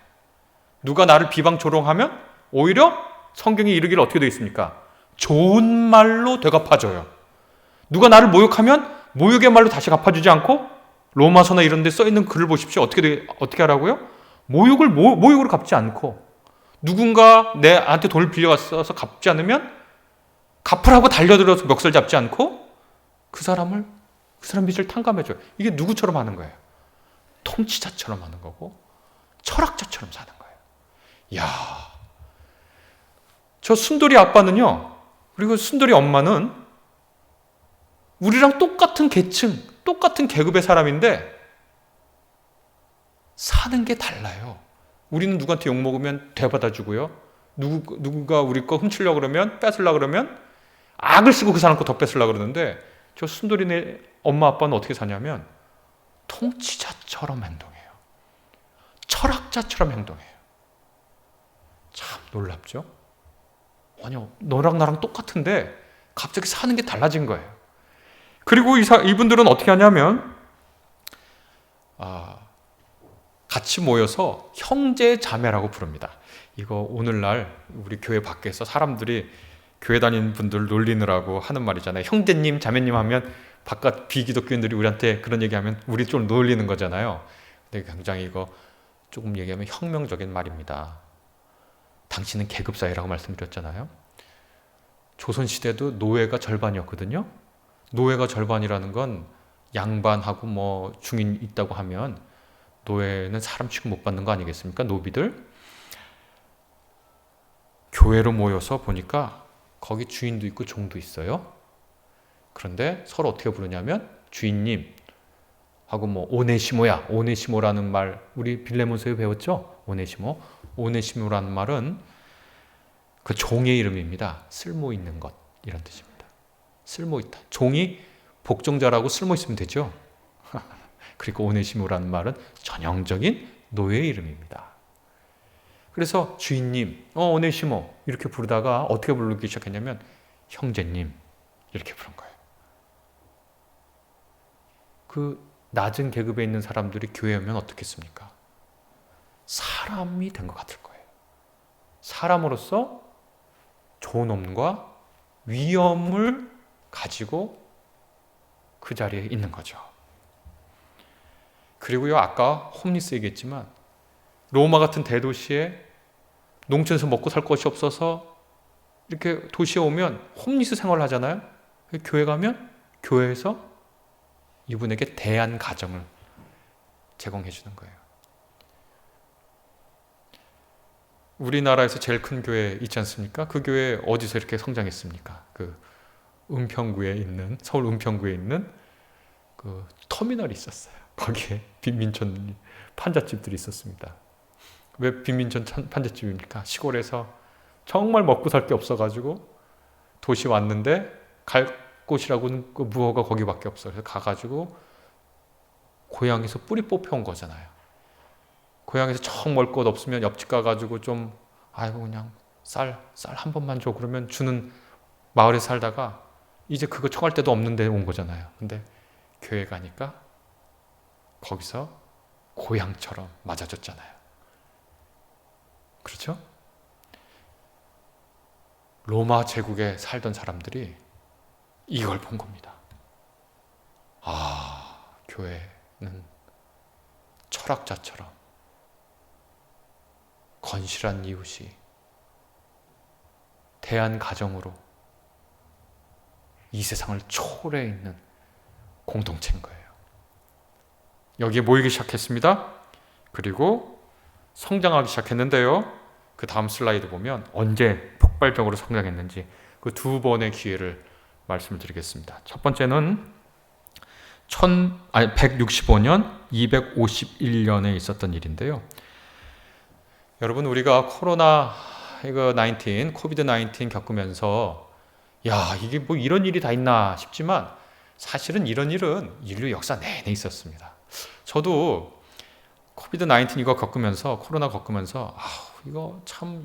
누가 나를 비방 조롱하면 오히려 성경에 이르기를 어떻게 되어 있습니까? 좋은 말로 되갚아줘요. 누가 나를 모욕하면 모욕의 말로 다시 갚아주지 않고, 로마서나 이런 데 써있는 글을 보십시오. 어떻게 하라고요? 모욕으로 갚지 않고, 누군가 내한테 돈을 빌려갔어서 갚지 않으면 갚으라고 달려들어서 멱살 잡지 않고 그 사람 빚을 탕감해줘요. 이게 누구처럼 하는 거예요? 통치자처럼 하는 거고 철학자처럼 사는 거예요. 이야, 저 순돌이 아빠는요, 그리고 순돌이 엄마는 우리랑 똑같은 계층, 똑같은 계급의 사람인데 사는 게 달라요. 우리는 누구한테 욕먹으면 되받아주고요. 누군가 우리 거 훔치려고 그러면, 뺏으려고 그러면 악을 쓰고 그 사람 거 더 뺏으려고 그러는데, 저 순돌이네 엄마 아빠는 어떻게 사냐면 통치자처럼 행동해요. 철학자처럼 행동해요. 참 놀랍죠? 아니, 너랑 나랑 똑같은데 갑자기 사는 게 달라진 거예요. 그리고 이분들은 어떻게 하냐면 같이 모여서 형제 자매라고 부릅니다. 이거 오늘날 우리 교회 밖에서 사람들이 교회 다니는 분들 놀리느라고 하는 말이잖아요. 형제님, 자매님 하면 바깥 비기독교인들이 우리한테 그런 얘기하면 우리 좀 놀리는 거잖아요. 근데 굉장히 이거 조금 얘기하면 혁명적인 말입니다. 당신은 계급사회라고 말씀드렸잖아요. 조선시대도 노예가 절반이었거든요. 노예가 절반이라는 건 양반하고 뭐 중인 있다고 하면 노예는 사람 취급 못 받는 거 아니겠습니까? 노비들. 교회로 모여서 보니까 거기 주인도 있고 종도 있어요. 그런데 서로 어떻게 부르냐면 주인님 하고 뭐 오네시모야. 오네시모라는 말 우리 빌레몬서에 배웠죠? 오네시모라는 말은 그 종의 이름입니다. 쓸모 있는 것 이런 뜻입니다. 쓸모 있다. 종이 복종자라고 쓸모 있으면 되죠. 그리고 오네시모라는 말은 전형적인 노예의 이름입니다. 그래서 주인님, 오네시모 이렇게 부르다가 어떻게 부르기 시작했냐면 형제님 이렇게 부른 거예요. 그 낮은 계급에 있는 사람들이 교회에 오면 어떻겠습니까? 사람이 된 것 같을 거예요. 사람으로서 존엄과 위엄을 가지고 그 자리에 있는 거죠. 그리고요, 아까 홈리스 얘기했지만 로마 같은 대도시에 농촌에서 먹고 살 것이 없어서 이렇게 도시에 오면 홈리스 생활을 하잖아요. 교회 가면 교회에서 이분에게 대안 가정을 제공해 주는 거예요. 우리나라에서 제일 큰 교회 있지 않습니까? 그 교회 어디서 이렇게 성장했습니까? 그 은평구에 있는, 서울 은평구에 있는 그 터미널이 있었어요. 거기에 빈민촌 판잣집들이 있었습니다. 왜 빈민촌 판잣집입니까? 시골에서 정말 먹고 살 게 없어가지고 도시 왔는데 갈 곳이라고는 그 무허가 거기밖에 없어요. 그래서 가가지고 고향에서 뿌리 뽑혀온 거잖아요. 고향에서 정 먹을 것 없으면 옆집 가가지고 좀 아이고 그냥 쌀 한 번만 줘 그러면 주는 마을에 살다가 이제 그거 청할 데도 없는데 온 거잖아요. 근데 교회 가니까 거기서 고향처럼 맞아줬잖아요. 그렇죠? 로마 제국에 살던 사람들이 이걸 본 겁니다. 교회는 철학자처럼 건실한 이웃이 대한 가정으로 이 세상을 초월해 있는 공동체인 거예요. 여기에 모이기 시작했습니다. 그리고 성장하기 시작했는데요. 그 다음 슬라이드 보면 언제 폭발적으로 성장했는지 그 두 번의 기회를 말씀을 드리겠습니다. 첫 번째는 165년, 251년에 있었던 일인데요. 여러분, 우리가 코비드 19 겪으면서 이게 뭐 이런 일이 다 있나 싶지만 사실은 이런 일은 인류 역사 내내 있었습니다. 저도 코비드 19 이거 겪으면서, 코로나 겪으면서 이거 참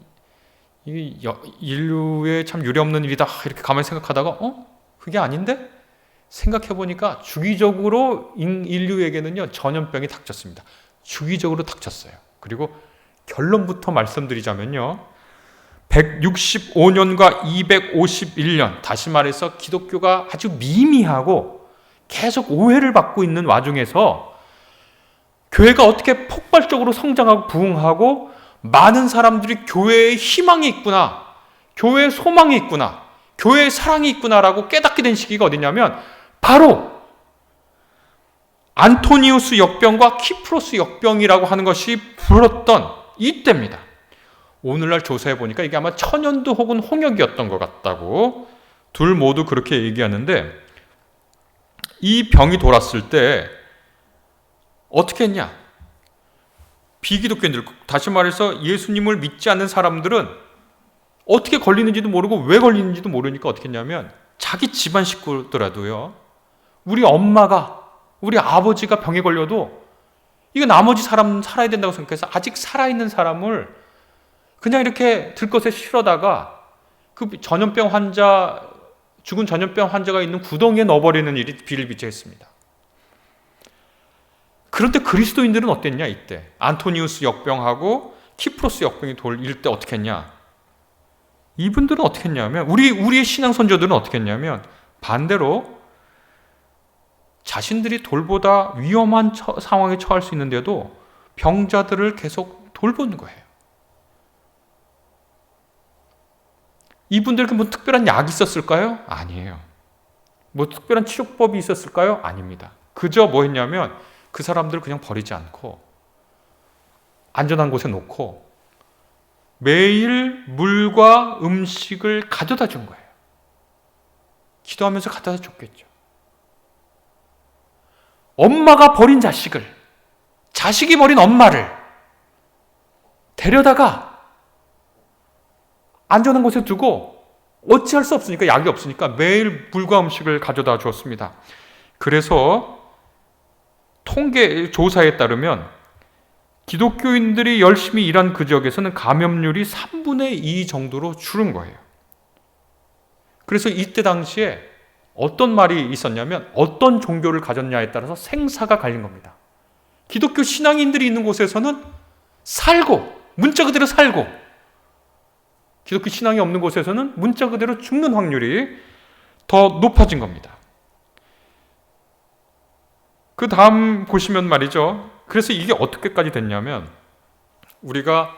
인류에 참 유례없는 일이다 이렇게 가만히 생각하다가 그게 아닌데? 생각해보니까 주기적으로 인류에게는요 전염병이 닥쳤습니다. 주기적으로 닥쳤어요. 그리고 결론부터 말씀드리자면요, 165년과 251년, 다시 말해서 기독교가 아주 미미하고 계속 오해를 받고 있는 와중에서 교회가 어떻게 폭발적으로 성장하고 부흥하고 많은 사람들이 교회에 희망이 있구나, 교회에 소망이 있구나, 교회에 사랑이 있구나라고 깨닫게 된 시기가 어디냐면 바로 안토니우스 역병과 키프로스 역병이라고 하는 것이 불었던 이때입니다. 오늘날 조사해 보니까 이게 아마 천연두 혹은 홍역이었던 것 같다고 둘 모두 그렇게 얘기하는데, 이 병이 돌았을 때 어떻게 했냐? 비기독교인들, 다시 말해서 예수님을 믿지 않는 사람들은 어떻게 걸리는지도 모르고 왜 걸리는지도 모르니까 어떻게 했냐면 자기 집안 식구더라도요, 우리 엄마가, 우리 아버지가 병에 걸려도 이거 나머지 사람 살아야 된다고 생각해서 아직 살아있는 사람을 그냥 이렇게 들것에 실어다가 그 죽은 전염병 환자가 있는 구덩이에 넣어버리는 일이 비일비재했습니다. 그런데 그리스도인들은 어땠냐? 이때 안토니우스 역병하고 키프로스 역병이 돌릴 때 어떻게 했냐? 이분들은 어떻게 했냐면, 우리의 신앙 선조들은 어떻게 했냐면 반대로 자신들이 돌보다 위험한 상황에 처할 수 있는데도 병자들을 계속 돌보는 거예요. 이분들에게 뭐 특별한 약이 있었을까요? 아니에요. 뭐 특별한 치료법이 있었을까요? 아닙니다. 그저 뭐 했냐면 그 사람들을 그냥 버리지 않고 안전한 곳에 놓고 매일 물과 음식을 가져다 준 거예요. 기도하면서 가져다 줬겠죠. 엄마가 버린 자식을, 자식이 버린 엄마를 데려다가 안전한 곳에 두고 어찌할 수 없으니까, 약이 없으니까 매일 물과 음식을 가져다 주었습니다. 그래서 통계 조사에 따르면 기독교인들이 열심히 일한 그 지역에서는 감염률이 3분의 2 정도로 줄은 거예요. 그래서 이때 당시에 어떤 말이 있었냐면 어떤 종교를 가졌냐에 따라서 생사가 갈린 겁니다. 기독교 신앙인들이 있는 곳에서는 살고, 문자 그대로 살고, 기독교 신앙이 없는 곳에서는 문자 그대로 죽는 확률이 더 높아진 겁니다. 그 다음 보시면 말이죠. 그래서 이게 어떻게까지 됐냐면, 우리가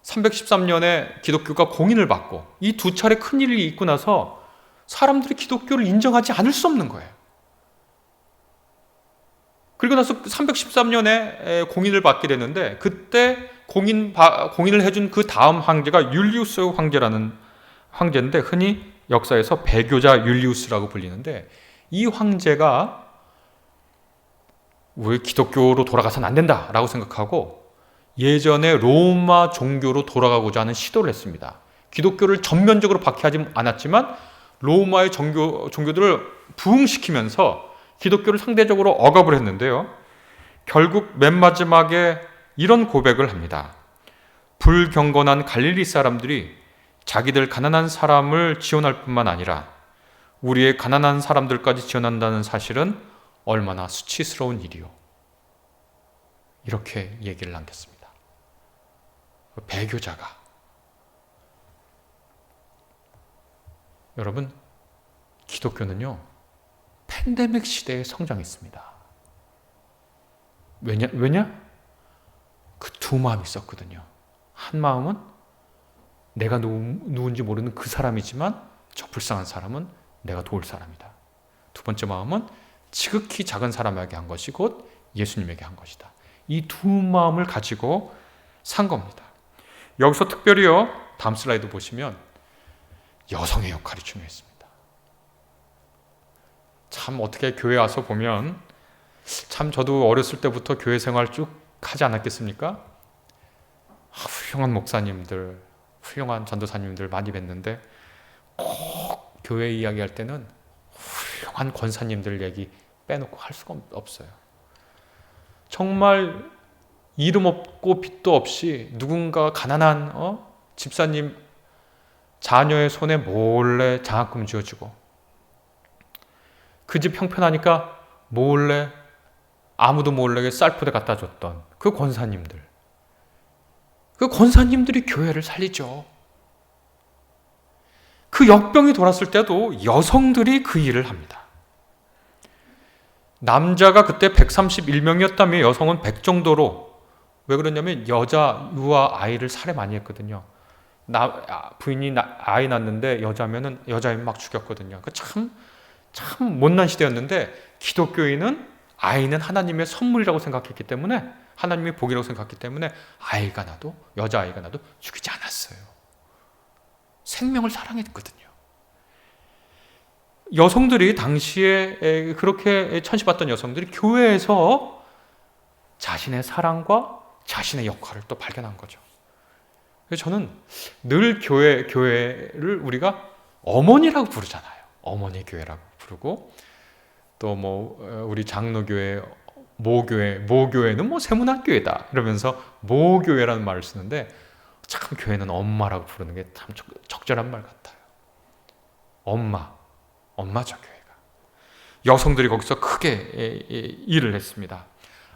313년에 기독교가 공인을 받고 이 두 차례 큰일이 있고 나서 사람들이 기독교를 인정하지 않을 수 없는 거예요. 그리고 나서 313년에 공인을 받게 되는데, 그때 공인을 해준 그 다음 황제가 율리우스 황제라는 황제인데, 흔히 역사에서 배교자 율리우스라고 불리는데, 이 황제가 왜 기독교로 돌아가서는 안 된다라고 생각하고 예전에 로마 종교로 돌아가고자 하는 시도를 했습니다. 기독교를 전면적으로 박해하지 않았지만 로마의 종교들을 부흥시키면서 기독교를 상대적으로 억압을 했는데요. 결국 맨 마지막에 이런 고백을 합니다. 불경건한 갈릴리 사람들이 자기들 가난한 사람을 지원할 뿐만 아니라 우리의 가난한 사람들까지 지원한다는 사실은 얼마나 수치스러운 일이요. 이렇게 얘기를 남겼습니다. 배교자가. 여러분, 기독교는요, 팬데믹 시대에 성장했습니다. 왜냐? 그 두 마음이 있었거든요. 한 마음은 내가 누군지 모르는 그 사람이지만 저 불쌍한 사람은 내가 도울 사람이다. 두 번째 마음은 지극히 작은 사람에게 한 것이 곧 예수님에게 한 것이다. 이 두 마음을 가지고 산 겁니다. 여기서 특별히요, 다음 슬라이드 보시면 여성의 역할이 중요했습니다. 참 어떻게 교회 와서 보면 참 저도 어렸을 때부터 교회 생활 쭉 하지 않았겠습니까? 훌륭한 목사님들, 훌륭한 전도사님들 많이 뵀는데 꼭 교회 이야기할 때는 훌륭한 권사님들 얘기 빼놓고 할 수가 없어요. 정말 이름 없고 빚도 없이 누군가 가난한 집사님 자녀의 손에 몰래 장학금 쥐어주고 그 집 형편하니까 몰래 아무도 몰래 쌀포대 갖다 줬던 그 권사님들이 교회를 살리죠. 그 역병이 돌았을 때도 여성들이 그 일을 합니다. 남자가 그때 131명이었다면 여성은 100 정도로, 왜 그러냐면 여자 유아 아이를 살해 많이 했거든요. 부인이 아이 낳는데 여자면은 여자인 막 죽였거든요. 참 못난 시대였는데 기독교인은 아이는 하나님의 선물이라고 생각했기 때문에, 하나님의 복이라고 생각했기 때문에 여자아이가 나도 죽이지 않았어요. 생명을 사랑했거든요. 여성들이 당시에 그렇게 천시받던 여성들이 교회에서 자신의 사랑과 자신의 역할을 또 발견한 거죠. 그래서 저는 늘 교회를 우리가 어머니라고 부르잖아요. 어머니 교회라고 부르고, 또 우리 장로교회, 모교회는 세문학교회다 이러면서 모교회라는 말을 쓰는데, 참 교회는 엄마라고 부르는 게 참 적절한 말 같아요. 엄마죠, 교회가. 여성들이 거기서 크게 일을 했습니다.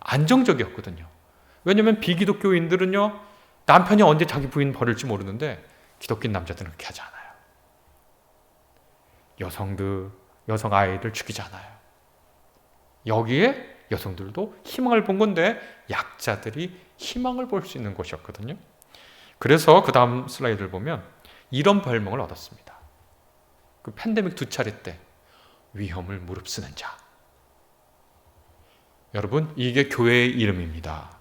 안정적이었거든요. 왜냐하면 비기독교인들은요, 남편이 언제 자기 부인 버릴지 모르는데 기독교인 남자들은 그렇게 하지 않아요. 여성 아이들 죽이지 않아요. 여기에 여성들도 희망을 본 건데 약자들이 희망을 볼 수 있는 곳이었거든요. 그래서 그 다음 슬라이드를 보면 이런 별명을 얻었습니다. 그 팬데믹 2차례 때 위험을 무릅쓰는 자. 여러분, 이게 교회의 이름입니다.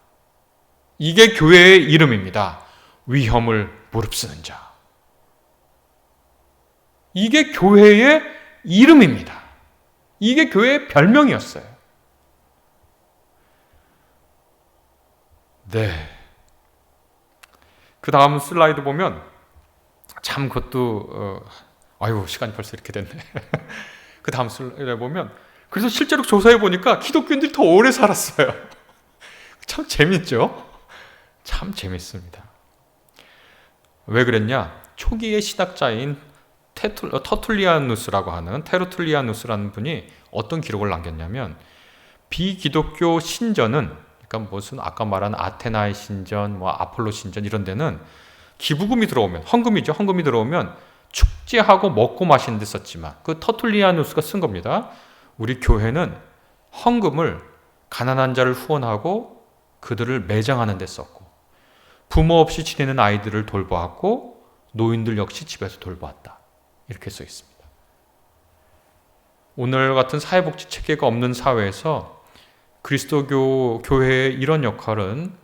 이게 교회의 이름입니다. 위험을 무릅쓰는 자. 이게 교회의 이름입니다. 이게 교회의 별명이었어요. 네. 그 다음 슬라이드 보면 참 그것도 시간이 벌써 이렇게 됐네. 그 다음 슬라이드 보면, 그래서 실제로 조사해 보니까 기독교인들이 더 오래 살았어요. 참 재밌죠? 참 재밌습니다. 왜 그랬냐? 초기의 신학자인 테루툴리아누스라는 분이 어떤 기록을 남겼냐면, 비기독교 신전은, 그러니까 무슨 아까 말한 아테나의 신전, 아폴로 신전 이런 데는 기부금이 들어오면, 헌금이 들어오면 축제하고 먹고 마시는 데 썼지만, 그 터툴리아누스가 쓴 겁니다. 우리 교회는 헌금을 가난한 자를 후원하고 그들을 매장하는 데 썼고, 부모 없이 지내는 아이들을 돌보았고, 노인들 역시 집에서 돌보았다. 이렇게 써 있습니다. 오늘 같은 사회복지 체계가 없는 사회에서 그리스도교 교회의 이런 역할은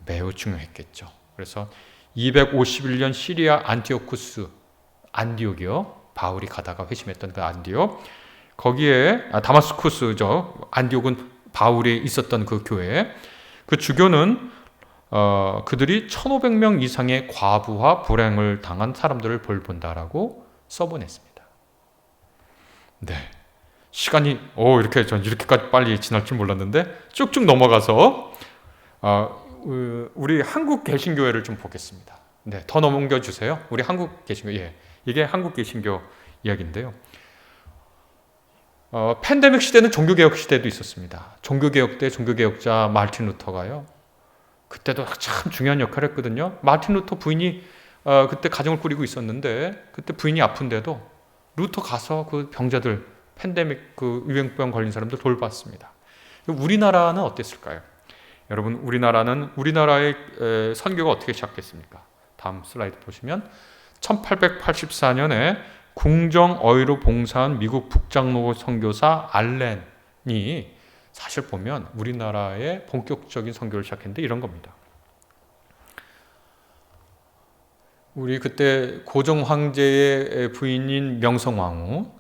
매우 중요했겠죠. 그래서 251년 시리아 안디옥이요. 바울이 가다가 회심했던 그 안디옥. 거기에 다마스쿠스죠. 안디옥은 바울이 있었던 그 교회. 그 주교는 그들이 1,500명 이상의 과부와 불행을 당한 사람들을 돌본다라고 써보냈습니다. 네. 시간이 이렇게까지 빨리 지날 줄 몰랐는데 쭉쭉 넘어가서 우리 한국 개신교회를 좀 보겠습니다. 네, 더 넘겨 주세요. 우리 한국 개신교, 이게 한국 개신교 이야기인데요. 팬데믹 시대는 종교개혁 시대도 있었습니다. 종교개혁 때 종교개혁자 마르틴 루터가요, 그때도 참 중요한 역할을 했거든요. 마르틴 루터 부인이 그때 가정을 꾸리고 있었는데, 그때 부인이 아픈데도 루터 가서 그 병자들, 팬데믹 그 유행병 걸린 사람들 돌봤습니다. 우리나라는 어땠을까요? 여러분, 우리나라의 선교가 어떻게 시작됐습니까? 다음 슬라이드 보시면 1884년에 궁정 어이로 봉사한 미국 북장로 선교사 알렌이, 사실 보면 우리나라의 본격적인 선교를 시작했는데 이런 겁니다. 우리 그때 고종 황제의 부인인 명성황후,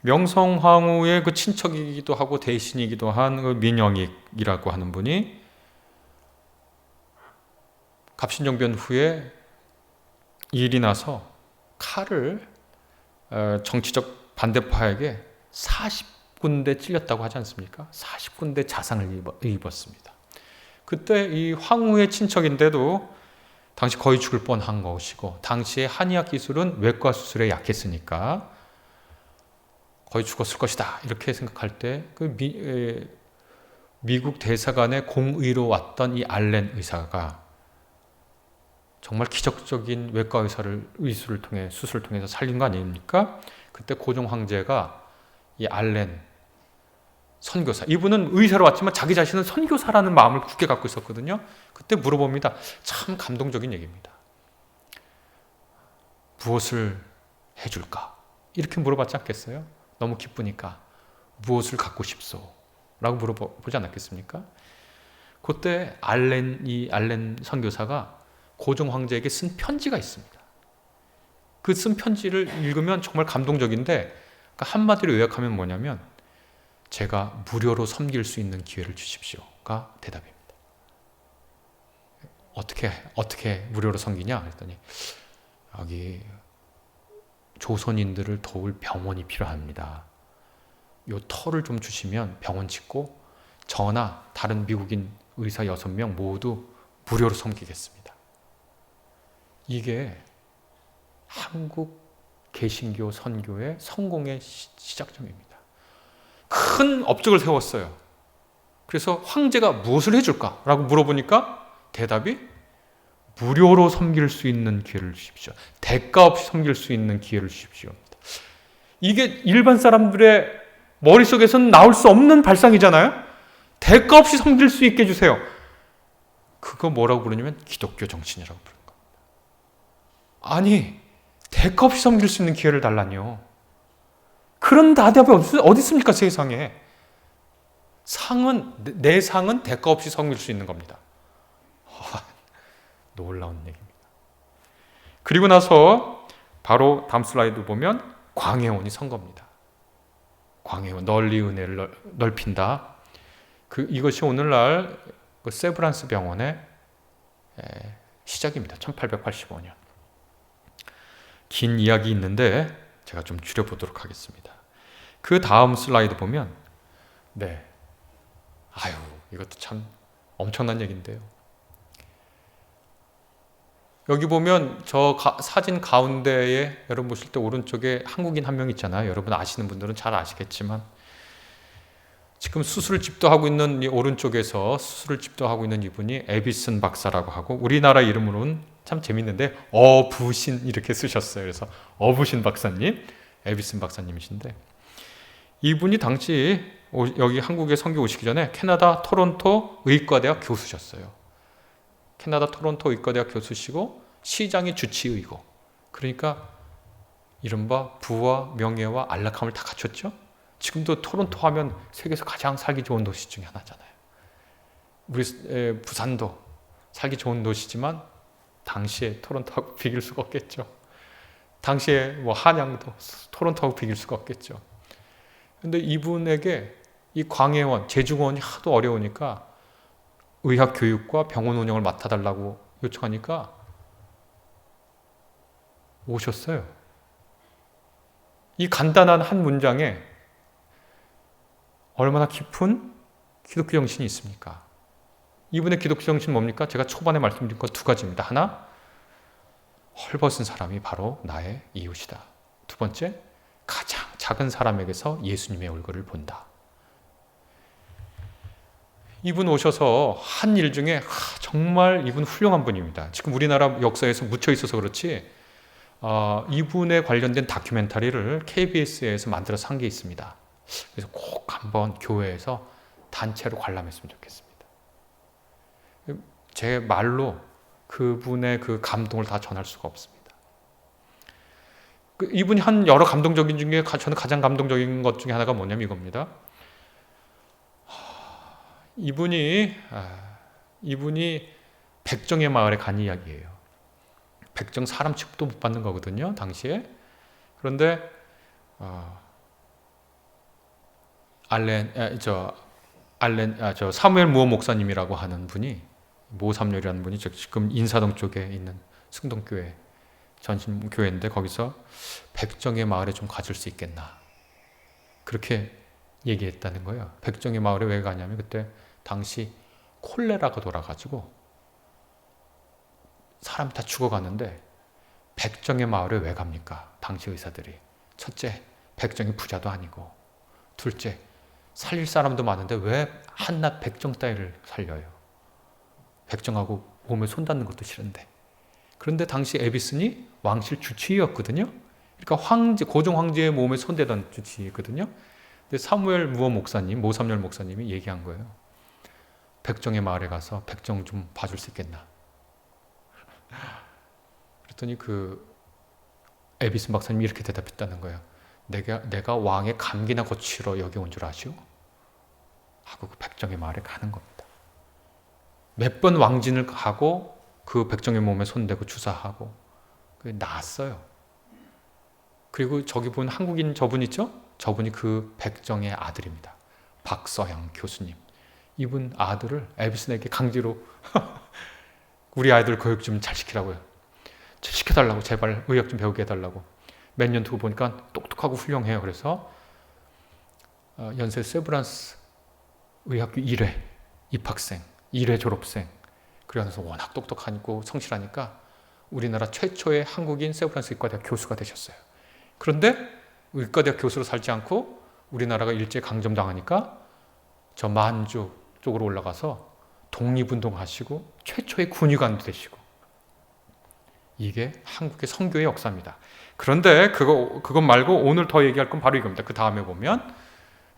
명성황후의 그 친척이기도 하고 대신이기도 한 그 민영익이라고 하는 분이 갑신정변 후에 일이 나서 칼을 정치적 반대파에게 40군데 찔렸다고 하지 않습니까? 40군데 자상을 입었습니다. 그때 이 황후의 친척인데도 당시 거의 죽을 뻔한 것이고, 당시의 한의학 기술은 외과 수술에 약했으니까 거의 죽었을 것이다 이렇게 생각할 때 그 미국 대사관의 공의로 왔던 이 알렌 의사가 정말 기적적인 외과 의술을 통해 수술을 통해서 살린 거 아닙니까? 그때 고종 황제가 이 알렌 선교사, 이분은 의사로 왔지만 자기 자신은 선교사라는 마음을 굳게 갖고 있었거든요. 그때 물어봅니다. 참 감동적인 얘기입니다. 무엇을 해줄까? 이렇게 물어봤지 않겠어요? 너무 기쁘니까 무엇을 갖고 싶소? 라고 물어보지 않았겠습니까? 그때 알렌 선교사가 고종 황제에게 쓴 편지가 있습니다. 그 쓴 편지를 읽으면 정말 감동적인데, 그러니까 한마디로 요약하면 뭐냐면, 제가 무료로 섬길 수 있는 기회를 주십시오가 대답입니다. 어떻게 무료로 섬기냐 했더니, 여기 조선인들을 도울 병원이 필요합니다. 요 터를 좀 주시면 병원 짓고 저나 다른 미국인 의사 6명 모두 무료로 섬기겠습니다. 이게 한국 개신교 선교의 성공의 시작점입니다. 큰 업적을 세웠어요. 그래서 황제가 무엇을 해줄까? 라고 물어보니까 대답이 무료로 섬길 수 있는 기회를 주십시오. 대가 없이 섬길 수 있는 기회를 주십시오. 이게 일반 사람들의 머릿속에서는 나올 수 없는 발상이잖아요. 대가 없이 섬길 수 있게 해주세요. 그거 뭐라고 부르냐면 기독교 정신이라고 부르는 겁니다. 아니, 대가 없이 섬길 수 있는 기회를 달라니요. 그런 대답이 어디 있습니까, 세상에. 내 상은 대가 없이 섬길 수 있는 겁니다. 놀라운 얘기입니다. 그리고 나서 바로 다음 슬라이드 보면 광해원이 선 겁니다. 광해원, 널리 은혜를 넓힌다. 이것이 오늘날 그 세브란스 병원의 시작입니다. 1885년. 긴 이야기 있는데 제가 좀 줄여보도록 하겠습니다. 그 다음 슬라이드 보면, 이것도 참 엄청난 얘기인데요. 여기 보면 저 사진 가운데에 여러분 보실 때 오른쪽에 한국인 한 명 있잖아요. 여러분 아시는 분들은 잘 아시겠지만, 지금 수술집도 하고 있는 이 오른쪽에서 수술집도 하고 있는 이분이 에비슨 박사라고 하고, 우리나라 이름으로는 참 재밌는데 어부신 이렇게 쓰셨어요. 그래서 어부신 박사님, 에비슨 박사님이신데, 이분이 당시 여기 한국에 선교 오시기 전에 캐나다 토론토 의과대학 교수셨어요. 캐나다 토론토 의과대학 교수시고 시장이 주치의고, 그러니까 이른바 부와 명예와 안락함을 다 갖췄죠. 지금도 토론토 하면 세계에서 가장 살기 좋은 도시 중에 하나잖아요. 우리 부산도 살기 좋은 도시지만 당시에 토론토하고 비길 수가 없겠죠. 당시에 한양도 토론토하고 비길 수가 없겠죠. 근데 이분에게 이 광해원, 재중원이 하도 어려우니까 의학 교육과 병원 운영을 맡아달라고 요청하니까 오셨어요. 이 간단한 한 문장에 얼마나 깊은 기독교 정신이 있습니까? 이분의 기독교 정신은 뭡니까? 제가 초반에 말씀드린 것 2가지입니다. 하나, 헐벗은 사람이 바로 나의 이웃이다. 2번째, 가장 작은 사람에게서 예수님의 얼굴을 본다. 이분 오셔서 한 일 중에 정말 이분 훌륭한 분입니다. 지금 우리나라 역사에서 묻혀 있어서 그렇지, 이분에 관련된 다큐멘터리를 KBS에서 만들어서 한 게 있습니다. 그래서 꼭 한번 교회에서 단체로 관람했으면 좋겠습니다. 제 말로 그분의 그 감동을 다 전할 수가 없습니다. 이분이 한 여러 감동적인 중에 저는 가장 감동적인 것 중에 하나가 뭐냐면 이겁니다. 이분이 백정의 마을에 간 이야기예요. 백정 사람 취급도 못 받는 거거든요, 당시에. 그런데 사무엘 무어 목사님이라고 하는 분이, 모삼렬이라는 분이 지금 인사동 쪽에 있는 승동교회 전신교회인데, 거기서 백정의 마을에 좀 가질 수 있겠나, 그렇게 얘기했다는 거예요. 백정의 마을에 왜 가냐면, 그때 당시 콜레라가 돌아가지고 사람 다 죽어갔는데 백정의 마을에 왜 갑니까? 당시 의사들이. 첫째, 백정이 부자도 아니고, 둘째, 살릴 사람도 많은데 왜 한낱 백정 따위를 살려요? 백정하고 몸에 손 닿는 것도 싫은데. 그런데 당시 에비슨이 왕실 주치의였거든요. 그러니까 고종 황제의 몸에 손대던 주치의거든요. 근데 사무엘 무어 목사님, 모삼열 목사님이 얘기한 거예요. 백정의 마을에 가서 백정 좀 봐줄 수 있겠나? 그랬더니 에비슨 박사님이 이렇게 대답했다는 거예요. 내가 왕의 감기나 고치러 여기 온 줄 아시오? 하고 그 백정의 마을에 가는 겁니다. 몇 번 왕진을 가고 그 백정의 몸에 손대고 주사하고 나았어요. 그리고 저기 본 한국인 저분 있죠? 저분이 그 백정의 아들입니다. 박서양 교수님. 이분 아들을 에비슨에게 강제로 우리 아이들 교육 좀 잘 시키라고요. 시켜달라고, 제발 의학 좀 배우게 해달라고. 몇 년 두고 보니까 똑똑하고 훌륭해요. 그래서 연세 세브란스 의학교 1회 입학생, 1회 졸업생. 그러면서 워낙 똑똑하고 성실하니까 우리나라 최초의 한국인 세브란스 의과대학 교수가 되셨어요. 그런데 의과대학 교수로 살지 않고 우리나라가 일제 강점당하니까 저 만주 쪽으로 올라가서 독립운동하시고 최초의 군의관도 되시고, 이게 한국의 선교의 역사입니다. 그런데 그것 말고 오늘 더 얘기할 건 바로 이겁니다. 그 다음에 보면,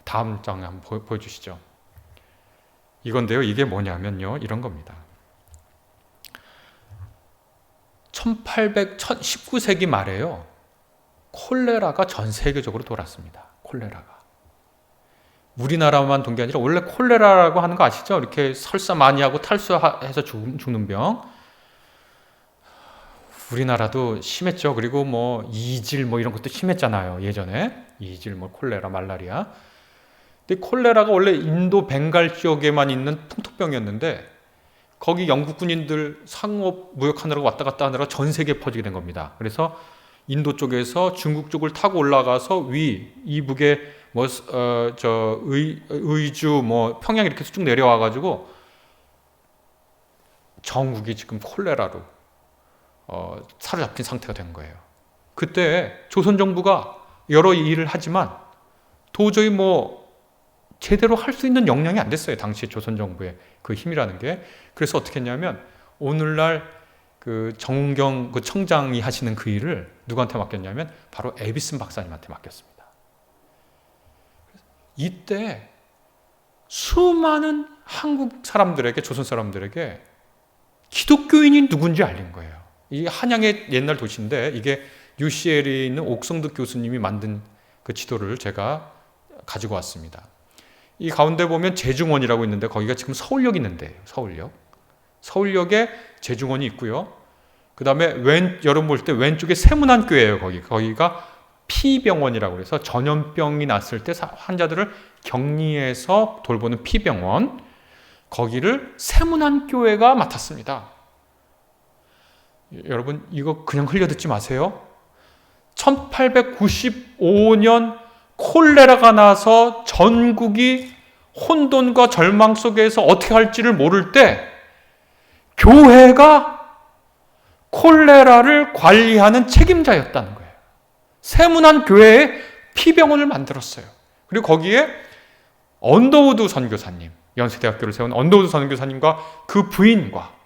다음 장에 한번 보여주시죠. 이건데요. 이게 뭐냐면요, 이런 겁니다. 19세기 말에요, 콜레라가 전 세계적으로 돌았습니다. 콜레라가. 우리나라만 돈 게 아니라, 원래 콜레라라고 하는 거 아시죠? 이렇게 설사 많이 하고 탈수해서 죽는 병. 우리나라도 심했죠. 그리고 이질 이런 것도 심했잖아요. 예전에 이질, 콜레라, 말라리아. 근데 콜레라가 원래 인도 벵갈 지역에만 있는 풍토병이었는데, 거기 영국 군인들 상업 무역하느라고 왔다 갔다 하느라 전 세계에 퍼지게 된 겁니다. 그래서 인도 쪽에서 중국 쪽을 타고 올라가서 이북에 의주, 평양 이렇게 쭉 내려와가지고 전국이 지금 콜레라로 사로잡힌 상태가 된 거예요. 그때 조선 정부가 여러 일을 하지만 도저히 제대로 할 수 있는 역량이 안 됐어요. 당시 조선 정부의 그 힘이라는 게. 그래서 어떻게 했냐면, 오늘날 그 정경 그 청장이 하시는 그 일을 누구한테 맡겼냐면 바로 에비슨 박사님한테 맡겼습니다. 이때 수많은 한국 사람들에게, 조선 사람들에게 기독교인이 누군지 알린 거예요. 이 한양의 옛날 도시인데, 이게 UCL에 있는 옥성득 교수님이 만든 그 지도를 제가 가지고 왔습니다. 이 가운데 보면 제중원이라고 있는데, 거기가 지금 서울역이 있는데요. 서울역에 제중원이 있고요. 그 다음에 여러분 볼 때 왼쪽에 세문안교회예요. 거기가 피병원이라고 해서 전염병이 났을 때 환자들을 격리해서 돌보는 피병원. 거기를 세문안교회가 맡았습니다. 여러분, 이거 그냥 흘려듣지 마세요. 1895년 콜레라가 나서 전국이 혼돈과 절망 속에서 어떻게 할지를 모를 때, 교회가 콜레라를 관리하는 책임자였다는 거예요. 세문안 교회에 피병원을 만들었어요. 그리고 거기에 언더우드 선교사님, 연세대학교를 세운 언더우드 선교사님과 그 부인과,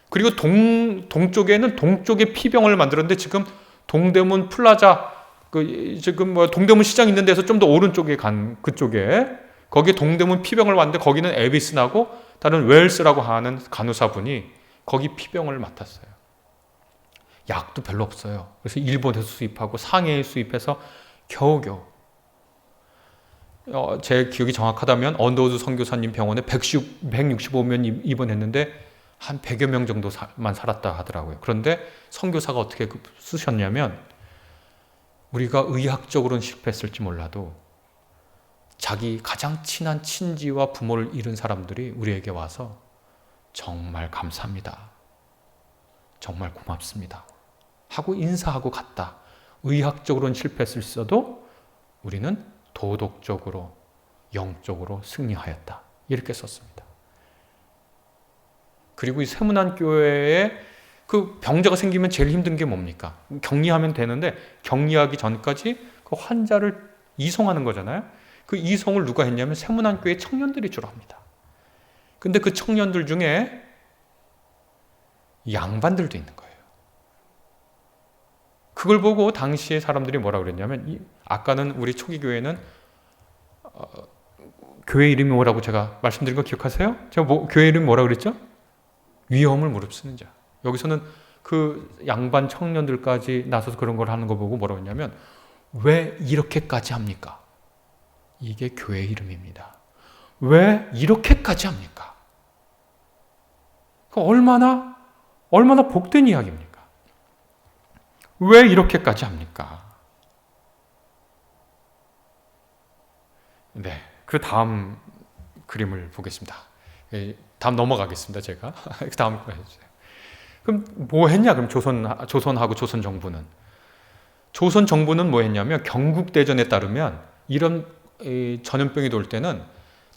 그리고 동쪽에는 동쪽에 피병원을 만들었는데, 지금 동대문 플라자, 지금 동대문 시장 있는 데서 좀 더 오른쪽에 그쪽에, 거기에 동대문 피병을 왔는데, 거기는 에비슨하고 다른 웰스라고 하는 간호사분이 거기 피병을 맡았어요. 약도 별로 없어요. 그래서 일본에서 수입하고 상해에 수입해서 겨우겨우, 제 기억이 정확하다면 언더우드 선교사님 병원에 165명 입원했는데 한 100여 명 정도만 살았다 하더라고요. 그런데 선교사가 어떻게 쓰셨냐면, 우리가 의학적으로는 실패했을지 몰라도 자기 가장 친한 친지와 부모를 잃은 사람들이 우리에게 와서 정말 감사합니다. 정말 고맙습니다. 하고 인사하고 갔다. 의학적으로는 실패했을지라도 우리는 도덕적으로, 영적으로 승리하였다. 이렇게 썼습니다. 그리고 이 세문안교회에 그 병자가 생기면 제일 힘든 게 뭡니까? 격리하면 되는데 격리하기 전까지 그 환자를 이송하는 거잖아요. 그 이송을 누가 했냐면 세문안교회 청년들이 주로 합니다. 근데 그 청년들 중에 양반들도 있는 거예요. 그걸 보고 당시에 사람들이 뭐라 그랬냐면, 아까는 우리 초기 교회는 교회 이름이 뭐라고 제가 말씀드린 거 기억하세요? 제가 교회 이름이 뭐라 그랬죠? 위험을 무릅쓰는 자. 여기서는 그 양반 청년들까지 나서서 그런 걸 하는 거 보고 뭐라고 했냐면, 왜 이렇게까지 합니까? 이게 교회 이름입니다. 왜 이렇게까지 합니까? 얼마나 복된 이야기입니까? 왜 이렇게까지 합니까? 네, 그 다음 그림을 보겠습니다. 다음 넘어가겠습니다, 제가. 그 다음 거 해주세요. 그럼 뭐 했냐? 그럼 조선하고 조선 정부는 뭐 했냐면, 경국대전에 따르면 이런 전염병이 돌 때는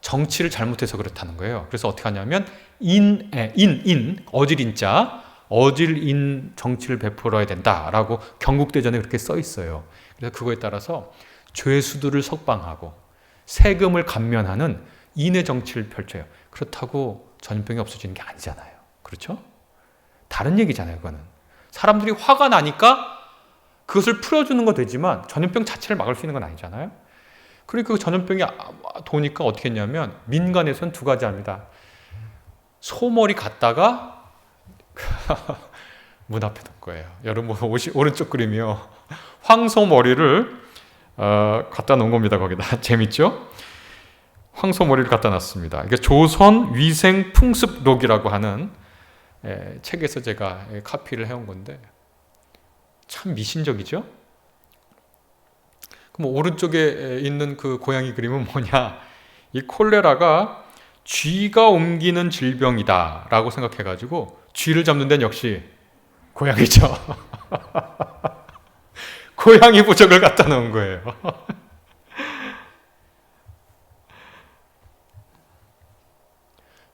정치를 잘못해서 그렇다는 거예요. 그래서 어떻게 하냐면 어질인 정치를 베풀어야 된다라고 경국대전에 그렇게 써 있어요. 그래서 그거에 따라서 죄수들을 석방하고 세금을 감면하는 인의 정치를 펼쳐요. 그렇다고 전염병이 없어지는 게 아니잖아요. 그렇죠? 다른 얘기잖아요. 그거는 사람들이 화가 나니까 그것을 풀어주는 건 되지만 전염병 자체를 막을 수 있는 건 아니잖아요. 그러니까 그 전염병이 도니까 어떻게 했냐면, 민간에서는 두 가지 합니다. 소머리 갖다가 문 앞에 놓은 거예요. 여러분 오른쪽 그림이요. 황소머리를 갖다 놓은 겁니다. 거기다. 재밌죠? 황소머리를 갖다 놨습니다. 이게 조선 위생 풍습록이라고 하는 책에서 제가 카피를 해온 건데, 참 미신적이죠? 그럼 오른쪽에 있는 그 고양이 그림은 뭐냐? 이 콜레라가 쥐가 옮기는 질병이다 라고 생각해가지고 쥐를 잡는 데는 역시 고양이죠. 고양이 부적을 갖다 놓은 거예요.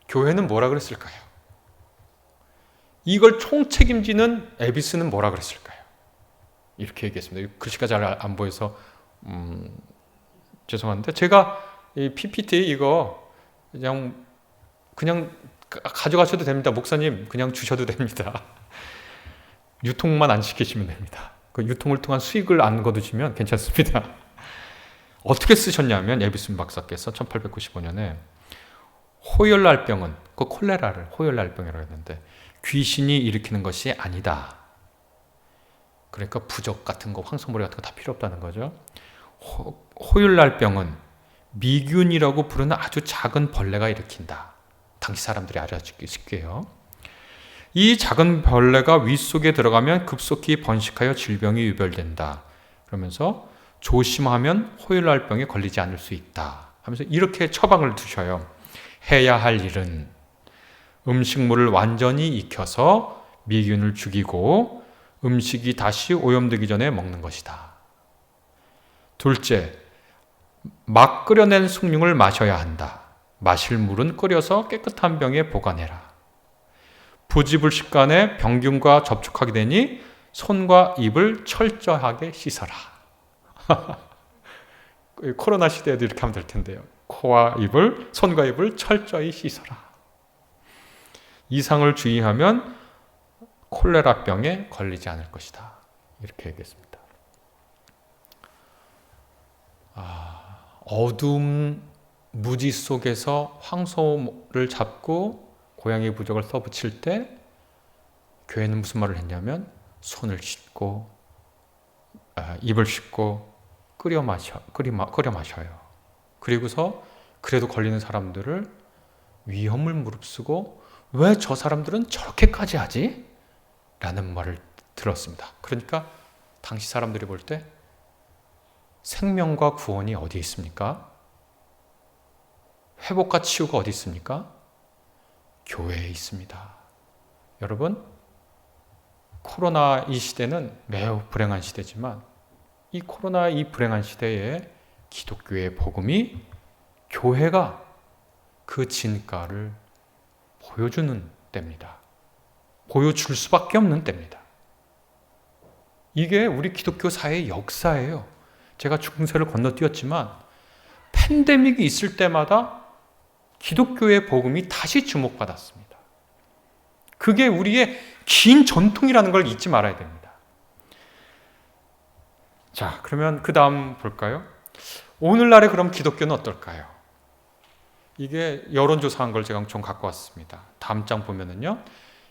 교회는 뭐라 그랬을까요? 이걸 총책임지는 에비스는 뭐라 그랬을까요? 이렇게 얘기했습니다. 글씨가 잘 안 보여서 죄송한데, 제가 이 PPT 이거 그냥 가져가셔도 됩니다. 목사님 그냥 주셔도 됩니다. 유통만 안 시키시면 됩니다. 그 유통을 통한 수익을 안 거두시면 괜찮습니다. 어떻게 쓰셨냐면, 에비슨 박사께서 1895년에 호열날병은, 그 콜레라를 호열날병이라고 했는데, 귀신이 일으키는 것이 아니다. 그러니까 부적 같은 거, 황소머리 같은 거 다 필요 없다는 거죠. 호열날병은 미균이라고 부르는 아주 작은 벌레가 일으킨다. 당시 사람들이 알아듣기 쉽게요. 이 작은 벌레가 위 속에 들어가면 급속히 번식하여 질병이 유발된다. 그러면서 조심하면 호열날병에 걸리지 않을 수 있다 하면서 이렇게 처방을 두셔요. 해야 할 일은 음식물을 완전히 익혀서 미균을 죽이고 음식이 다시 오염되기 전에 먹는 것이다. 둘째, 막 끓여낸 숭늉을 마셔야 한다. 마실 물은 끓여서 깨끗한 병에 보관해라. 부지불식간에 병균과 접촉하게 되니 손과 입을 철저하게 씻어라. 코로나 시대에도 이렇게 하면 될 텐데요. 손과 입을 철저히 씻어라. 이상을 주의하면 콜레라병에 걸리지 않을 것이다. 이렇게 얘기했습니다. 어둠 무지 속에서 황소를 잡고 고양이 부적을 써붙일 때 교회는 무슨 말을 했냐면, 손을 씻고 입을 씻고 끓여 마셔요. 그리고서 그래도 걸리는 사람들을 위험을 무릅쓰고, 왜 저 사람들은 저렇게까지 하지? 라는 말을 들었습니다. 그러니까 당시 사람들이 볼 때 생명과 구원이 어디에 있습니까? 회복과 치유가 어디 있습니까? 교회에 있습니다. 여러분, 코로나 이 시대는 매우 불행한 시대지만 이 코로나 이 불행한 시대에 기독교의 복음이 교회가 그 진가를 보여주는 때입니다. 보여줄 수밖에 없는 때입니다. 이게 우리 기독교 사회의 역사예요. 제가 중세를 건너뛰었지만 팬데믹이 있을 때마다 기독교의 복음이 다시 주목받았습니다. 그게 우리의 긴 전통이라는 걸 잊지 말아야 됩니다. 자, 그러면 그 다음 볼까요? 오늘날의 그럼 기독교는 어떨까요? 이게 여론조사한 걸 제가 좀 갖고 왔습니다. 다음 장 보면은요,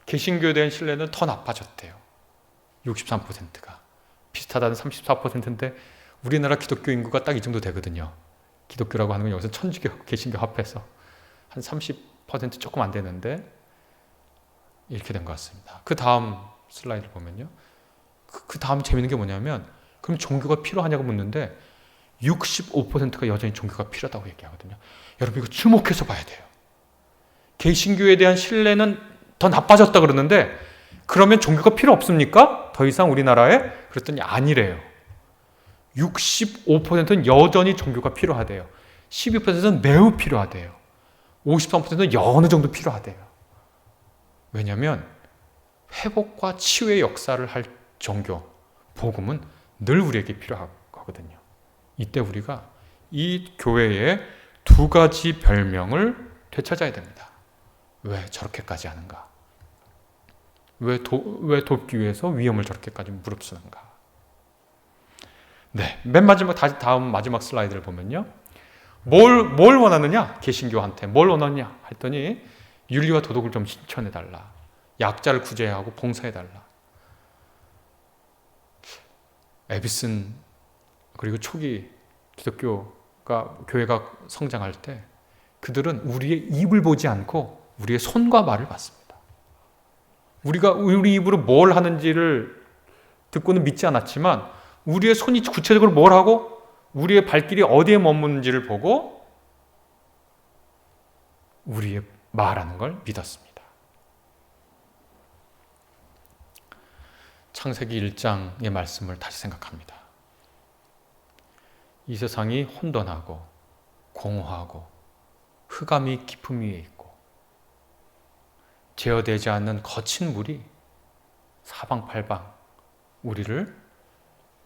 개신교에 대한 신뢰는 더 나빠졌대요. 63%가. 비슷하다는 34%인데 우리나라 기독교 인구가 딱 이 정도 되거든요. 기독교라고 하는 건 여기서 천주교, 개신교 합해서 한 30% 조금 안 되는데 이렇게 된 것 같습니다. 그 다음 슬라이드를 보면요. 그 다음 재밌는 게 뭐냐면 그럼 종교가 필요하냐고 묻는데 65%가 여전히 종교가 필요하다고 얘기하거든요. 여러분 이거 주목해서 봐야 돼요. 개신교에 대한 신뢰는 더 나빠졌다 그러는데 그러면 종교가 필요 없습니까? 더 이상 우리나라에? 그랬더니 아니래요. 65%는 여전히 종교가 필요하대요. 12%는 매우 필요하대요. 53%는 어느 정도 필요하대요. 왜냐하면 회복과 치유의 역사를 할 종교, 복음은 늘 우리에게 필요하거든요. 이때 우리가 이 교회의 두 가지 별명을 되찾아야 됩니다. 왜 저렇게까지 하는가? 왜 돕기 위해서 위험을 저렇게까지 무릅쓰는가? 네, 맨 마지막 다음 마지막 슬라이드를 보면요, 뭘 원하느냐? 개신교한테 뭘 원하느냐? 했더니 윤리와 도덕을 좀 실천해달라. 약자를 구제하고 봉사해달라. 에비슨 그리고 초기 기독교가 교회가 성장할 때 그들은 우리의 입을 보지 않고 우리의 손과 말을 봤습니다. 우리가 우리 입으로 뭘 하는지를 듣고는 믿지 않았지만 우리의 손이 구체적으로 뭘 하고 우리의 발길이 어디에 머무는지를 보고 우리의 말하는 걸 믿었습니다. 창세기 1장의 말씀을 다시 생각합니다. 이 세상이 혼돈하고 공허하고 흑암이 깊음 위에 있고 제어되지 않는 거친 물이 사방팔방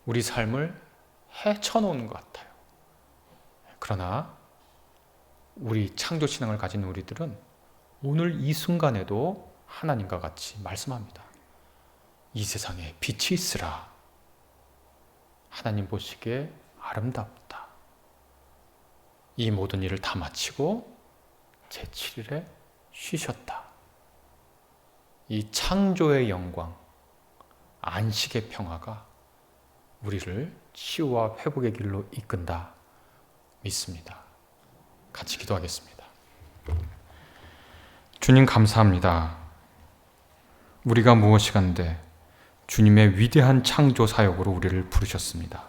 우리 삶을 헤쳐놓는 것 같아요. 그러나 우리 창조신앙을 가진 우리들은 오늘 이 순간에도 하나님과 같이 말씀합니다. 이 세상에 빛이 있으라. 하나님 보시기에 아름답다. 이 모든 일을 다 마치고 제7일에 쉬셨다. 이 창조의 영광, 안식의 평화가 우리를 치유와 회복의 길로 이끈다 믿습니다. 같이 기도하겠습니다. 주님 감사합니다. 우리가 무엇이간데 주님의 위대한 창조 사역으로 우리를 부르셨습니다.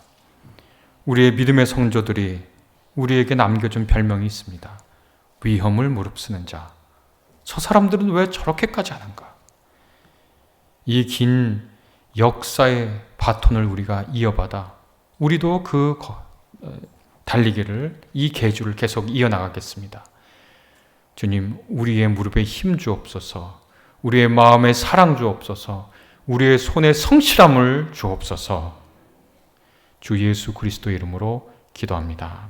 우리의 믿음의 성도들이 우리에게 남겨준 별명이 있습니다. 위험을 무릅쓰는 자. 저 사람들은 왜 저렇게까지 하는가? 이 긴 역사의 바톤을 우리가 이어받아 우리도 그 달리기를, 이 계주를 계속 이어나가겠습니다. 주님, 우리의 무릎에 힘 주옵소서, 우리의 마음에 사랑 주옵소서, 우리의 손에 성실함을 주옵소서. 주 예수 그리스도의 이름으로 기도합니다.